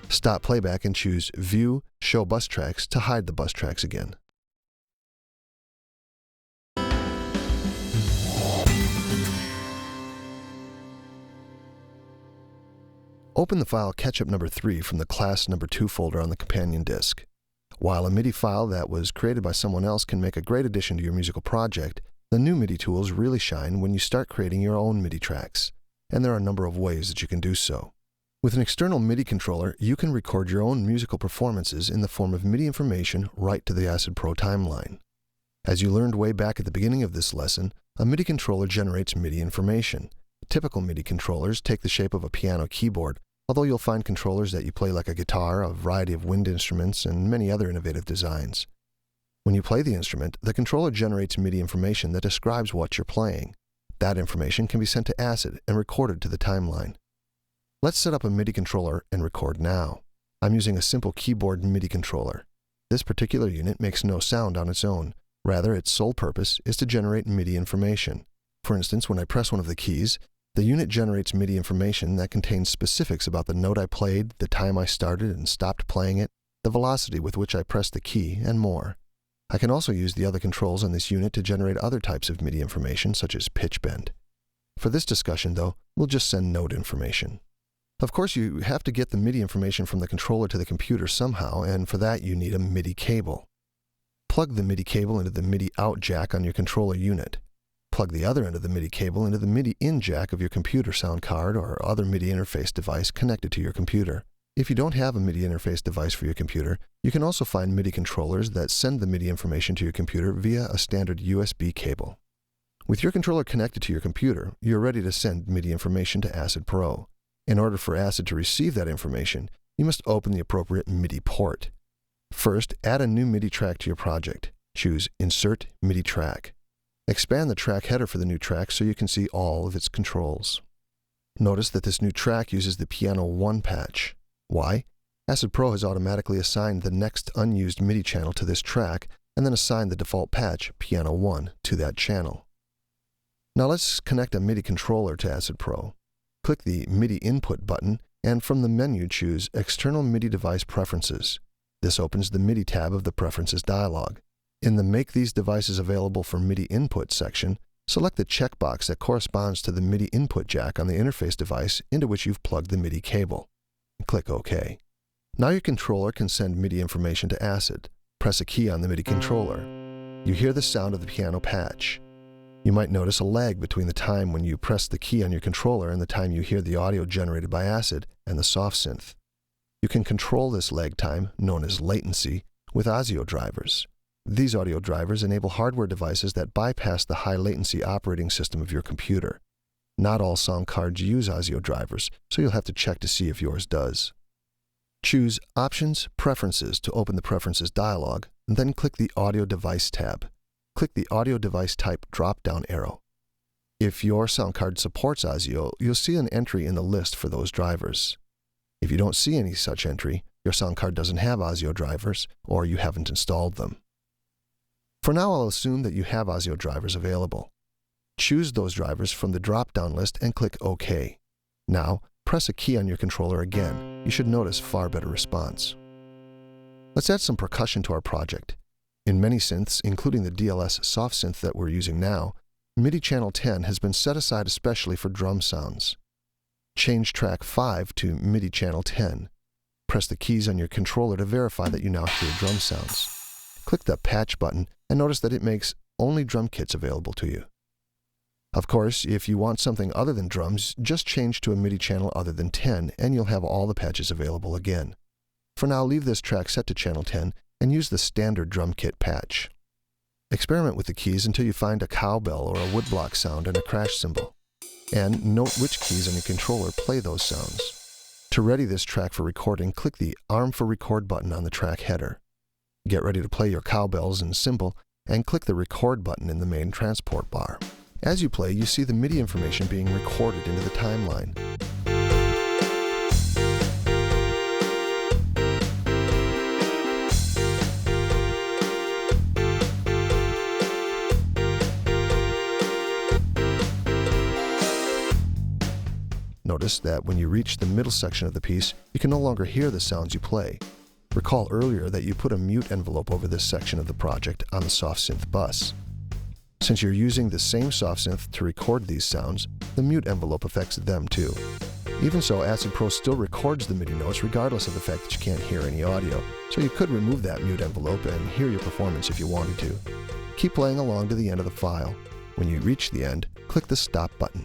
Stop playback and choose View, Show Bus Tracks to hide the bus tracks again. Open the file Ketchup number 3 from the class number 2 folder on the companion disk. While a MIDI file that was created by someone else can make a great addition to your musical project, the new MIDI tools really shine when you start creating your own MIDI tracks, and there are a number of ways that you can do so. With an external MIDI controller, you can record your own musical performances in the form of MIDI information right to the Acid Pro timeline. As you learned way back at the beginning of this lesson, a MIDI controller generates MIDI information. Typical MIDI controllers take the shape of a piano keyboard, although you'll find controllers that you play like a guitar, a variety of wind instruments, and many other innovative designs. When you play the instrument, the controller generates MIDI information that describes what you're playing. That information can be sent to Acid and recorded to the timeline. Let's set up a MIDI controller and record now. I'm using a simple keyboard MIDI controller. This particular unit makes no sound on its own. Rather, its sole purpose is to generate MIDI information. For instance, when I press one of the keys, the unit generates MIDI information that contains specifics about the note I played, the time I started and stopped playing it, the velocity with which I pressed the key, and more. I can also use the other controls on this unit to generate other types of MIDI information, such as pitch bend. For this discussion, though, we'll just send note information. Of course, you have to get the MIDI information from the controller to the computer somehow, and for that you need a MIDI cable. Plug the MIDI cable into the MIDI out jack on your controller unit. Plug the other end of the MIDI cable into the MIDI in jack of your computer sound card or other MIDI interface device connected to your computer. If you don't have a MIDI interface device for your computer, you can also find MIDI controllers that send the MIDI information to your computer via a standard USB cable. With your controller connected to your computer, you're ready to send MIDI information to Acid Pro. In order for Acid to receive that information, you must open the appropriate MIDI port. First, add a new MIDI track to your project. Choose Insert MIDI Track. Expand the track header for the new track so you can see all of its controls. Notice that this new track uses the Piano 1 patch. Why? Acid Pro has automatically assigned the next unused MIDI channel to this track and then assigned the default patch, Piano 1, to that channel. Now let's connect a MIDI controller to Acid Pro. Click the MIDI Input button, and from the menu choose External MIDI Device Preferences. This opens the MIDI tab of the Preferences dialog. In the Make these devices available for MIDI Input section, select the checkbox that corresponds to the MIDI input jack on the interface device into which you've plugged the MIDI cable. Click OK. Now your controller can send MIDI information to Acid. Press a key on the MIDI controller. You hear the sound of the piano patch. You might notice a lag between the time when you press the key on your controller and the time you hear the audio generated by Acid and the soft synth. You can control this lag time, known as latency, with audio drivers. These audio drivers enable hardware devices that bypass the high latency operating system of your computer. Not all sound cards use audio drivers, so you'll have to check to see if yours does. Choose Options, Preferences to open the Preferences dialog, and then click the Audio Device tab. Click the Audio Device Type drop-down arrow. If your sound card supports audio, you'll see an entry in the list for those drivers. If you don't see any such entry, your sound card doesn't have audio drivers, or you haven't installed them. For now, I'll assume that you have audio drivers available. Choose those drivers from the drop-down list and click OK. Now, press a key on your controller again. You should notice far better response. Let's add some percussion to our project. In many synths, including the DLS soft synth that we're using now, MIDI channel 10 has been set aside especially for drum sounds. Change track 5 to MIDI channel 10. Press the keys on your controller to verify that you now hear drum sounds. Click the patch button and notice that it makes only drum kits available to you. Of course, if you want something other than drums, just change to a MIDI channel other than 10 and you'll have all the patches available again. For now, leave this track set to channel 10 and use the standard drum kit patch. Experiment with the keys until you find a cowbell or a woodblock sound and a crash cymbal. And note which keys on your controller play those sounds. To ready this track for recording, click the Arm for Record button on the track header. Get ready to play your cowbells and cymbal, and click the Record button in the main transport bar. As you play, you see the MIDI information being recorded into the timeline. Notice that when you reach the middle section of the piece, you can no longer hear the sounds you play. Recall earlier that you put a mute envelope over this section of the project on the soft synth bus. Since you're using the same soft synth to record these sounds, the mute envelope affects them too. Even so, Acid Pro still records the MIDI notes regardless of the fact that you can't hear any audio, so you could remove that mute envelope and hear your performance if you wanted to. Keep playing along to the end of the file. When you reach the end, click the Stop button.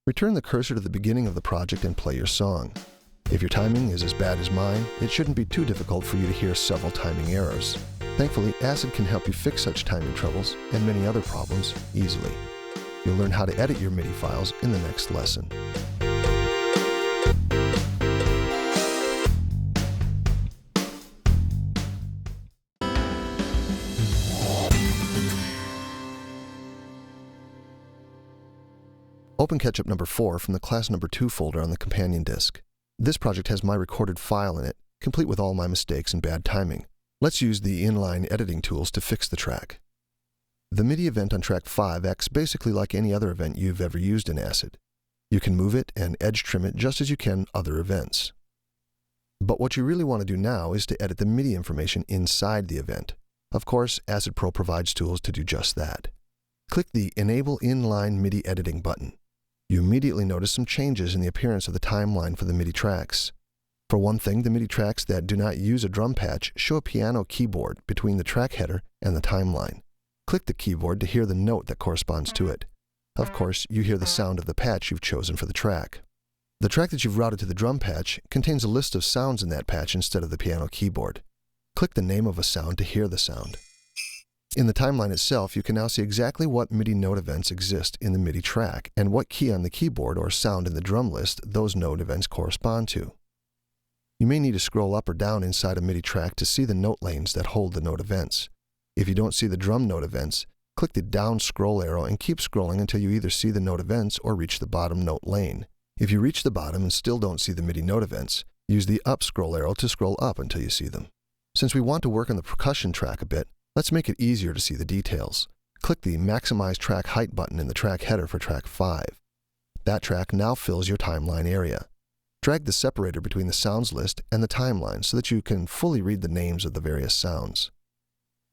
Return the cursor to the beginning of the project and play your song. If your timing is as bad as mine, it shouldn't be too difficult for you to hear several timing errors. Thankfully, Acid can help you fix such timing troubles and many other problems easily. You'll learn how to edit your MIDI files in the next lesson. Open Ketchup number 4 from the class number 2 folder on the companion disk. This project has my recorded file in it, complete with all my mistakes and bad timing. Let's use the inline editing tools to fix the track. The MIDI event on track 5 acts basically like any other event you've ever used in Acid. You can move it and edge trim it just as you can other events. But what you really want to do now is to edit the MIDI information inside the event. Of course, Acid Pro provides tools to do just that. Click the Enable Inline MIDI Editing button. You immediately notice some changes in the appearance of the timeline for the MIDI tracks. For one thing, the MIDI tracks that do not use a drum patch show a piano keyboard between the track header and the timeline. Click the keyboard to hear the note that corresponds to it. Of course, you hear the sound of the patch you've chosen for the track. The track that you've routed to the drum patch contains a list of sounds in that patch instead of the piano keyboard. Click the name of a sound to hear the sound. In the timeline itself, you can now see exactly what MIDI note events exist in the MIDI track and what key on the keyboard or sound in the drum list those note events correspond to. You may need to scroll up or down inside a MIDI track to see the note lanes that hold the note events. If you don't see the drum note events, click the down scroll arrow and keep scrolling until you either see the note events or reach the bottom note lane. If you reach the bottom and still don't see the MIDI note events, use the up scroll arrow to scroll up until you see them. Since we want to work on the percussion track a bit, let's make it easier to see the details. Click the Maximize Track Height button in the track header for track 5. That track now fills your timeline area. Drag the separator between the sounds list and the timeline so that you can fully read the names of the various sounds.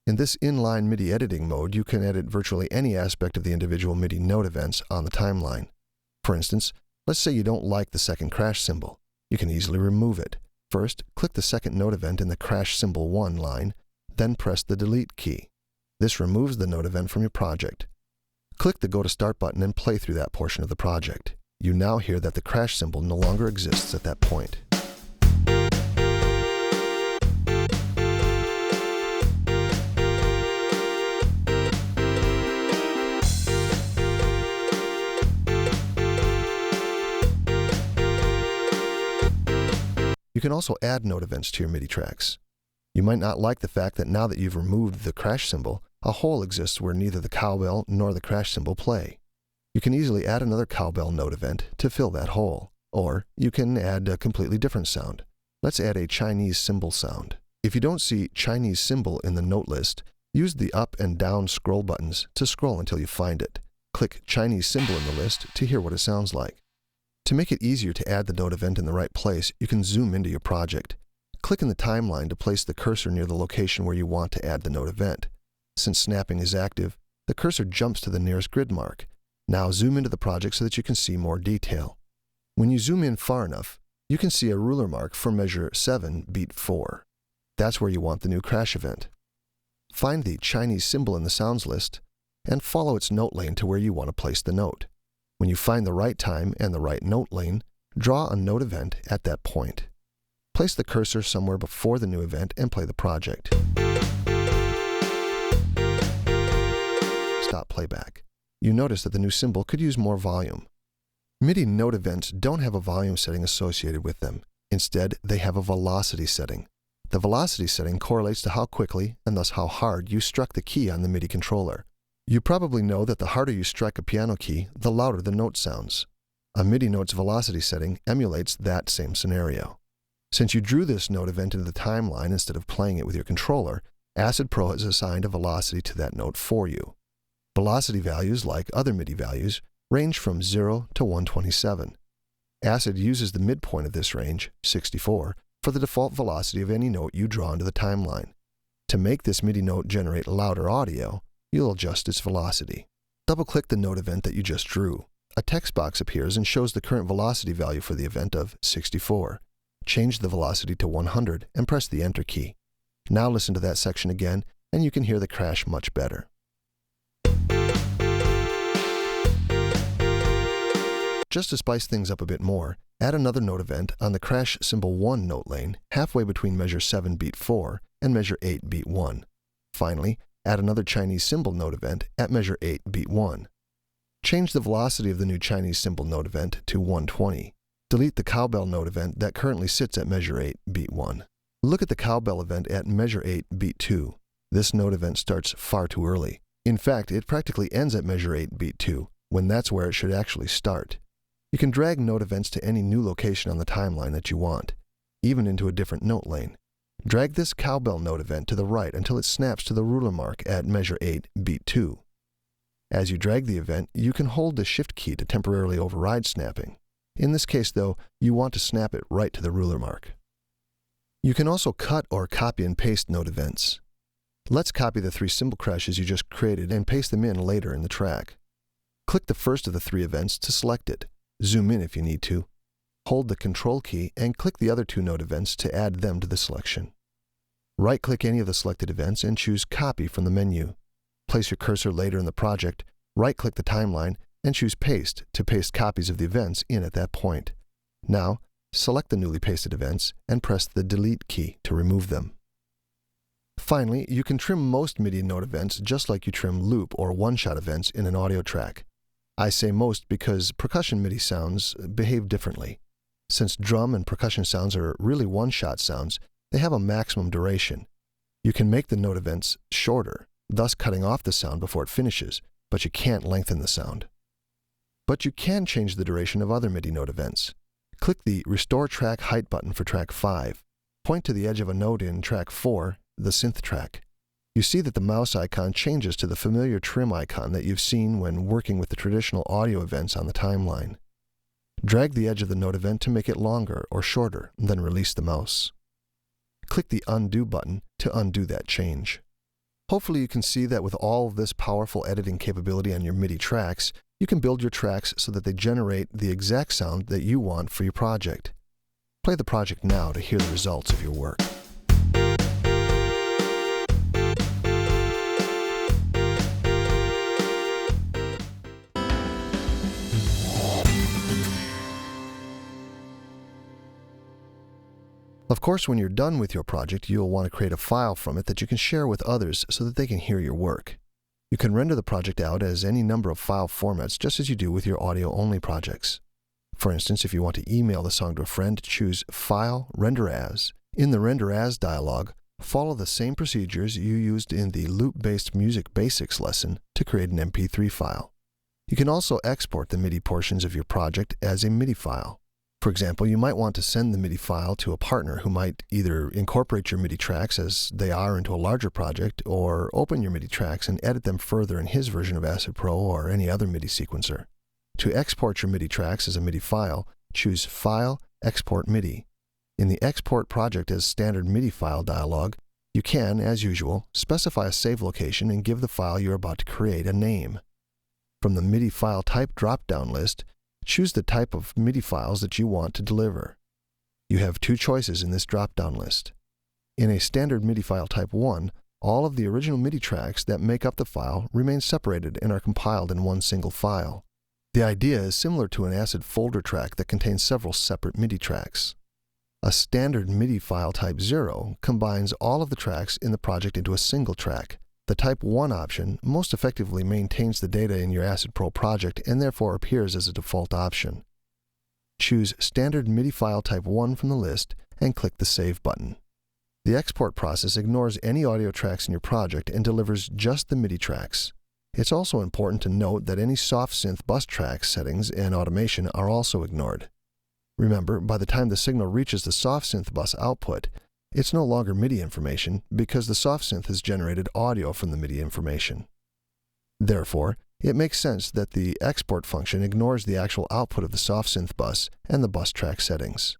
In this inline MIDI editing mode, you can edit virtually any aspect of the individual MIDI note events on the timeline. For instance, let's say you don't like the second crash cymbal. You can easily remove it. First, click the second note event in the crash cymbal 1 line, then press the delete key. This removes the note event from your project. Click the Go to Start button and play through that portion of the project. You now hear that the crash cymbal no longer exists at that point. You can also add note events to your MIDI tracks. You might not like the fact that now that you've removed the crash cymbal, a hole exists where neither the cowbell nor the crash cymbal play. You can easily add another cowbell note event to fill that hole. Or you can add a completely different sound. Let's add a Chinese cymbal sound. If you don't see Chinese cymbal in the note list, use the up and down scroll buttons to scroll until you find it. Click Chinese symbol in the list to hear what it sounds like. To make it easier to add the note event in the right place, you can zoom into your project. Click in the timeline to place the cursor near the location where you want to add the note event. Since snapping is active, the cursor jumps to the nearest grid mark. Now zoom into the project so that you can see more detail. When you zoom in far enough, you can see a ruler mark for measure 7, beat 4. That's where you want the new crash event. Find the Chinese symbol in the sounds list and follow its note lane to where you want to place the note. When you find the right time and the right note lane, draw a note event at that point. Place the cursor somewhere before the new event and play the project. Stop playback. You notice that the new symbol could use more volume. MIDI note events don't have a volume setting associated with them. Instead, they have a velocity setting. The velocity setting correlates to how quickly, and thus how hard, you struck the key on the MIDI controller. You probably know that the harder you strike a piano key, the louder the note sounds. A MIDI note's velocity setting emulates that same scenario. Since you drew this note event into the timeline instead of playing it with your controller, Acid Pro has assigned a velocity to that note for you. Velocity values, like other MIDI values, range from 0 to 127. Acid uses the midpoint of this range, 64, for the default velocity of any note you draw into the timeline. To make this MIDI note generate louder audio, you'll adjust its velocity. Double-click the note event that you just drew. A text box appears and shows the current velocity value for the event of 64. Change the velocity to 100 and press the Enter key. Now listen to that section again, and you can hear the crash much better. Just to spice things up a bit more, add another note event on the crash symbol 1 note lane, halfway between measure 7 beat 4 and measure 8 beat 1. Finally, add another Chinese symbol note event at measure 8 beat 1. Change the velocity of the new Chinese symbol note event to 120. Delete the cowbell note event that currently sits at measure 8 beat 1. Look at the cowbell event at measure 8 beat 2. This note event starts far too early. In fact, it practically ends at measure 8 beat 2, when that's where it should actually start. You can drag note events to any new location on the timeline that you want, even into a different note lane. Drag this cowbell note event to the right until it snaps to the ruler mark at measure 8 beat 2. As you drag the event, you can hold the Shift key to temporarily override snapping. In this case, though, you want to snap it right to the ruler mark. You can also cut or copy and paste note events. Let's copy the 3 cymbal crashes you just created and paste them in later in the track. Click the first of the 3 events to select it. Zoom in if you need to. Hold the Control key and click the other 2 note events to add them to the selection. Right-click any of the selected events and choose Copy from the menu. Place your cursor later in the project, right-click the timeline, and choose Paste to paste copies of the events in at that point. Now, select the newly pasted events and press the Delete key to remove them. Finally, you can trim most MIDI note events just like you trim loop or one-shot events in an audio track. I say most because percussion MIDI sounds behave differently. Since drum and percussion sounds are really one-shot sounds, they have a maximum duration. You can make the note events shorter, thus cutting off the sound before it finishes, but you can't lengthen the sound. But you can change the duration of other MIDI note events. Click the Restore Track Height button for track 5. Point to the edge of a note in track 4, the synth track. You see that the mouse icon changes to the familiar trim icon that you've seen when working with the traditional audio events on the timeline. Drag the edge of the note event to make it longer or shorter, then release the mouse. Click the Undo button to undo that change. Hopefully you can see that with all of this powerful editing capability on your MIDI tracks, you can build your tracks so that they generate the exact sound that you want for your project. Play the project now to hear the results of your work. Of course, when you're done with your project, you'll want to create a file from it that you can share with others so that they can hear your work. You can render the project out as any number of file formats, just as you do with your audio-only projects. For instance, if you want to email the song to a friend, choose File, Render As. In the Render As dialog, follow the same procedures you used in the loop-based music basics lesson to create an MP3 file. You can also export the MIDI portions of your project as a MIDI file. For example, you might want to send the MIDI file to a partner who might either incorporate your MIDI tracks as they are into a larger project, or open your MIDI tracks and edit them further in his version of Acid Pro or any other MIDI sequencer. To export your MIDI tracks as a MIDI file, choose File, Export MIDI. In the Export Project as Standard MIDI File dialog, you can, as usual, specify a save location and give the file you're about to create a name. From the MIDI file type drop-down list, choose the type of MIDI files that you want to deliver. You have two choices in this drop-down list. In a standard MIDI file type 1, all of the original MIDI tracks that make up the file remain separated and are compiled in one single file. The idea is similar to an ACID folder track that contains several separate MIDI tracks. A standard MIDI file type 0 combines all of the tracks in the project into a single track. The Type 1 option most effectively maintains the data in your Acid Pro project and therefore appears as a default option. Choose Standard MIDI File Type 1 from the list and click the Save button. The export process ignores any audio tracks in your project and delivers just the MIDI tracks. It's also important to note that any soft synth bus track settings and automation are also ignored. Remember, by the time the signal reaches the soft synth bus output, it's no longer MIDI information because the soft synth has generated audio from the MIDI information. Therefore, it makes sense that the export function ignores the actual output of the soft synth bus and the bus track settings.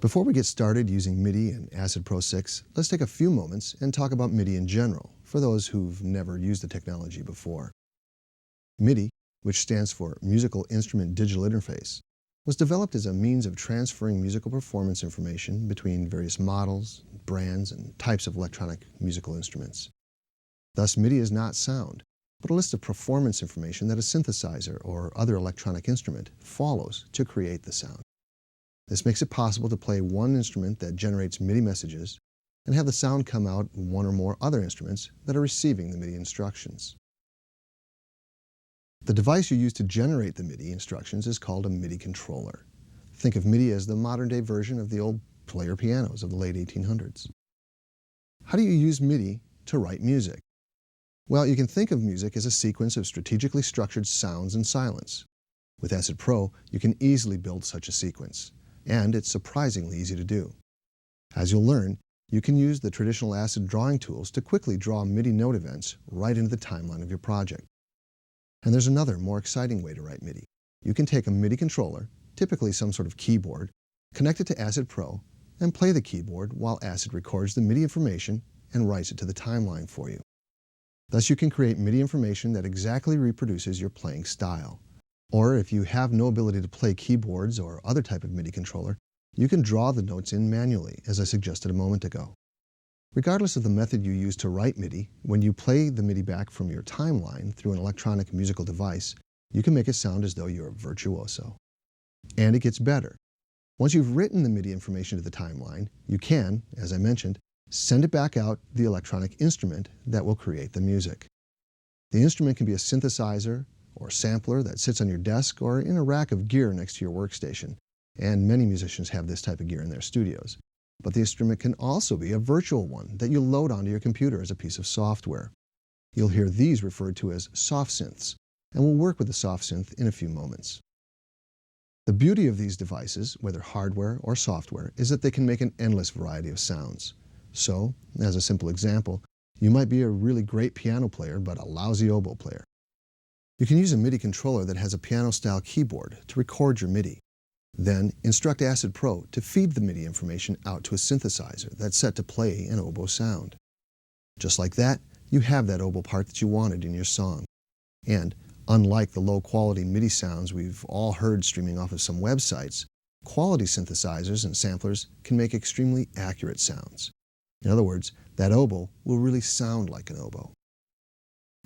Before we get started using MIDI in Acid Pro 6, let's take a few moments and talk about MIDI in general, for those who've never used the technology before. MIDI, which stands for Musical Instrument Digital Interface, was developed as a means of transferring musical performance information between various models, brands, and types of electronic musical instruments. Thus, MIDI is not sound, but a list of performance information that a synthesizer or other electronic instrument follows to create the sound. This makes it possible to play one instrument that generates MIDI messages and have the sound come out in one or more other instruments that are receiving the MIDI instructions. The device you use to generate the MIDI instructions is called a MIDI controller. Think of MIDI as the modern-day version of the old player pianos of the late 1800s. How do you use MIDI to write music? Well, you can think of music as a sequence of strategically structured sounds and silence. With Acid Pro, you can easily build such a sequence, and it's surprisingly easy to do. As you'll learn, you can use the traditional Acid drawing tools to quickly draw MIDI note events right into the timeline of your project. And there's another, more exciting way to write MIDI. You can take a MIDI controller, typically some sort of keyboard, connect it to Acid Pro, and play the keyboard while Acid records the MIDI information and writes it to the timeline for you. Thus, you can create MIDI information that exactly reproduces your playing style. Or if you have no ability to play keyboards or other type of MIDI controller, you can draw the notes in manually, as I suggested a moment ago. Regardless of the method you use to write MIDI, when you play the MIDI back from your timeline through an electronic musical device, you can make it sound as though you're a virtuoso. And it gets better. Once you've written the MIDI information to the timeline, you can, as I mentioned, send it back out the electronic instrument that will create the music. The instrument can be a synthesizer or sampler that sits on your desk or in a rack of gear next to your workstation, and many musicians have this type of gear in their studios. But the instrument can also be a virtual one that you load onto your computer as a piece of software. You'll hear these referred to as soft synths, and we'll work with the soft synth in a few moments. The beauty of these devices, whether hardware or software, is that they can make an endless variety of sounds. So, as a simple example, you might be a really great piano player but a lousy oboe player. You can use a MIDI controller that has a piano-style keyboard to record your MIDI. Then, instruct Acid Pro to feed the MIDI information out to a synthesizer that's set to play an oboe sound. Just like that, you have that oboe part that you wanted in your song. And, unlike the low-quality MIDI sounds we've all heard streaming off of some websites, quality synthesizers and samplers can make extremely accurate sounds. In other words, that oboe will really sound like an oboe.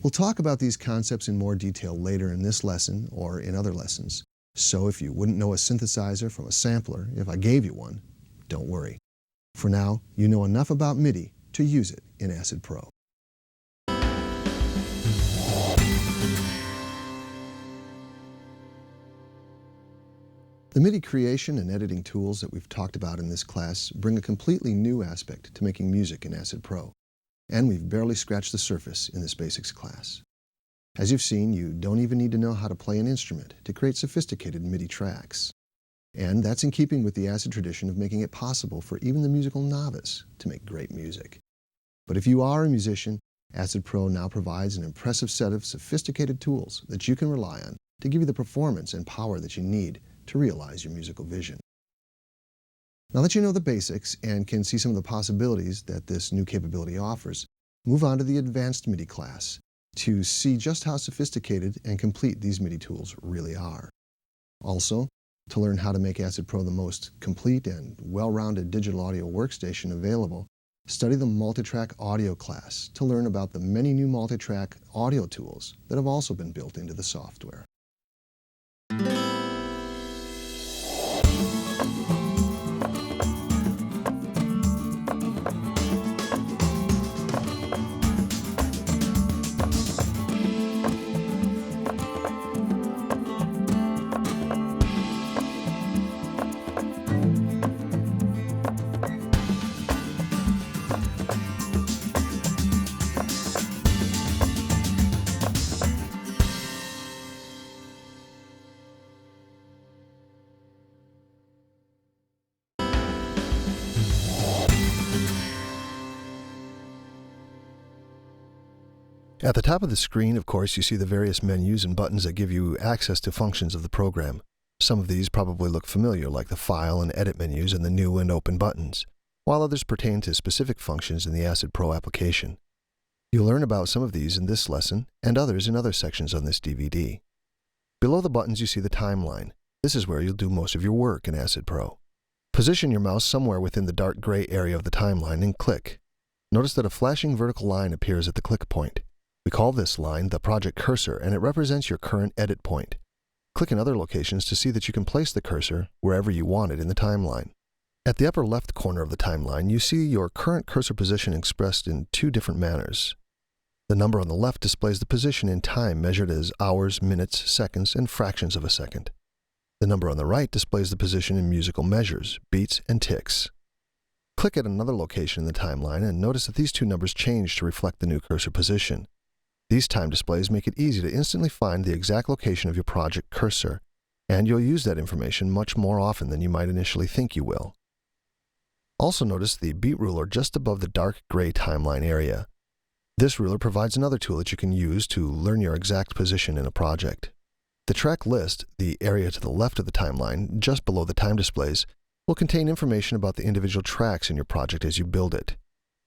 We'll talk about these concepts in more detail later in this lesson or in other lessons. So if you wouldn't know a synthesizer from a sampler if I gave you one, don't worry. For now, you know enough about MIDI to use it in Acid Pro. The MIDI creation and editing tools that we've talked about in this class bring a completely new aspect to making music in Acid Pro. And we've barely scratched the surface in this basics class. As you've seen, you don't even need to know how to play an instrument to create sophisticated MIDI tracks. And that's in keeping with the acid tradition of making it possible for even the musical novice to make great music. But if you are a musician, Acid Pro now provides an impressive set of sophisticated tools that you can rely on to give you the performance and power that you need to realize your musical vision. Now that you know the basics and can see some of the possibilities that this new capability offers, move on to the Advanced MIDI class to see just how sophisticated and complete these MIDI tools really are. Also, to learn how to make Acid Pro the most complete and well-rounded digital audio workstation available, study the Multitrack Audio class to learn about the many new multitrack audio tools that have also been built into the software. At the top of the screen, of course, you see the various menus and buttons that give you access to functions of the program. Some of these probably look familiar, like the File and Edit menus and the New and Open buttons, while others pertain to specific functions in the Acid Pro application. You'll learn about some of these in this lesson and others in other sections on this DVD. Below the buttons, you see the timeline. This is where you'll do most of your work in Acid Pro. Position your mouse somewhere within the dark gray area of the timeline and click. Notice that a flashing vertical line appears at the click point. We call this line the project cursor, and it represents your current edit point. Click in other locations to see that you can place the cursor wherever you want it in the timeline. At the upper left corner of the timeline, you see your current cursor position expressed in two different manners. The number on the left displays the position in time measured as hours, minutes, seconds, and fractions of a second. The number on the right displays the position in musical measures, beats, and ticks. Click at another location in the timeline and notice that these two numbers change to reflect the new cursor position. These time displays make it easy to instantly find the exact location of your project cursor, and you'll use that information much more often than you might initially think you will. Also notice the beat ruler just above the dark gray timeline area. This ruler provides another tool that you can use to learn your exact position in a project. The track list, the area to the left of the timeline, just below the time displays, will contain information about the individual tracks in your project as you build it.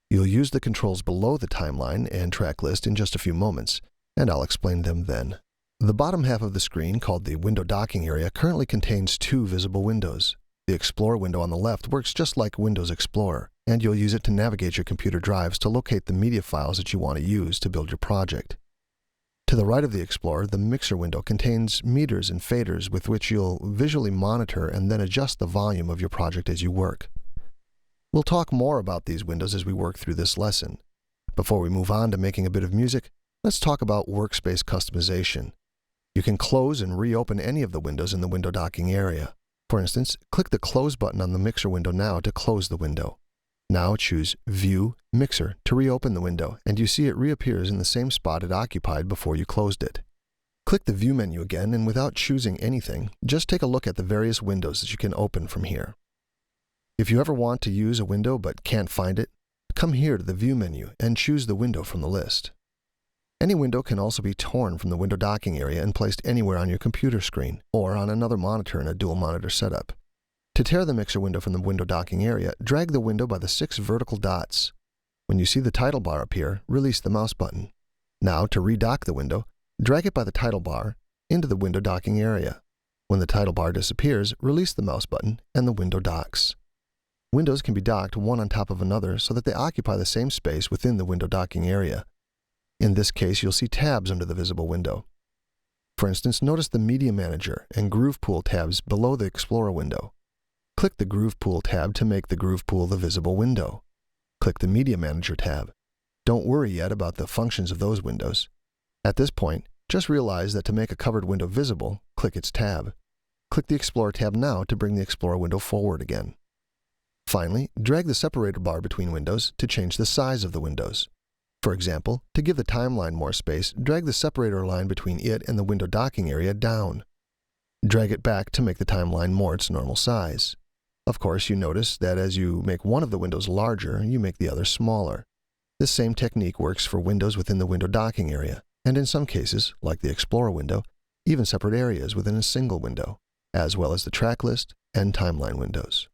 You'll use the controls below the timeline and track list in just a few moments, and I'll explain them then. The bottom half of the screen, called the window docking area, currently contains two visible windows. The Explorer window on the left works just like Windows Explorer, and you'll use it to navigate your computer drives to locate the media files that you want to use to build your project. To the right of the Explorer, the Mixer window contains meters and faders with which you'll visually monitor and then adjust the volume of your project as you work. We'll talk more about these windows as we work through this lesson. Before we move on to making a bit of music, let's talk about workspace customization. You can close and reopen any of the windows in the window docking area. For instance, click the Close button on the Mixer window now to close the window. Now choose View, Mixer to reopen the window, and you see it reappears in the same spot it occupied before you closed it. Click the View menu again, and without choosing anything, just take a look at the various windows that you can open from here. If you ever want to use a window but can't find it, come here to the View menu and choose the window from the list. Any window can also be torn from the window docking area and placed anywhere on your computer screen or on another monitor in a dual monitor setup. To tear the Mixer window from the window docking area, drag the window by the 6 vertical dots. When you see the title bar appear, release the mouse button. Now, to redock the window, drag it by the title bar into the window docking area. When the title bar disappears, release the mouse button and the window docks. Windows can be docked one on top of another so that they occupy the same space within the window docking area. In this case, you'll see tabs under the visible window. For instance, notice the Media Manager and Groove Pool tabs below the Explorer window. Click the Groove Pool tab to make the Groove Pool the visible window. Click the Media Manager tab. Don't worry yet about the functions of those windows. At this point, just realize that to make a covered window visible, click its tab. Click the Explorer tab now to bring the Explorer window forward again. Finally, drag the separator bar between windows to change the size of the windows. For example, to give the timeline more space, drag the separator line between it and the window docking area down. Drag it back to make the timeline more its normal size. Of course, you notice that as you make one of the windows larger, you make the other smaller. This same technique works for windows within the window docking area, and in some cases, like the Explorer window, even separate areas within a single window, as well as the track list and timeline windows.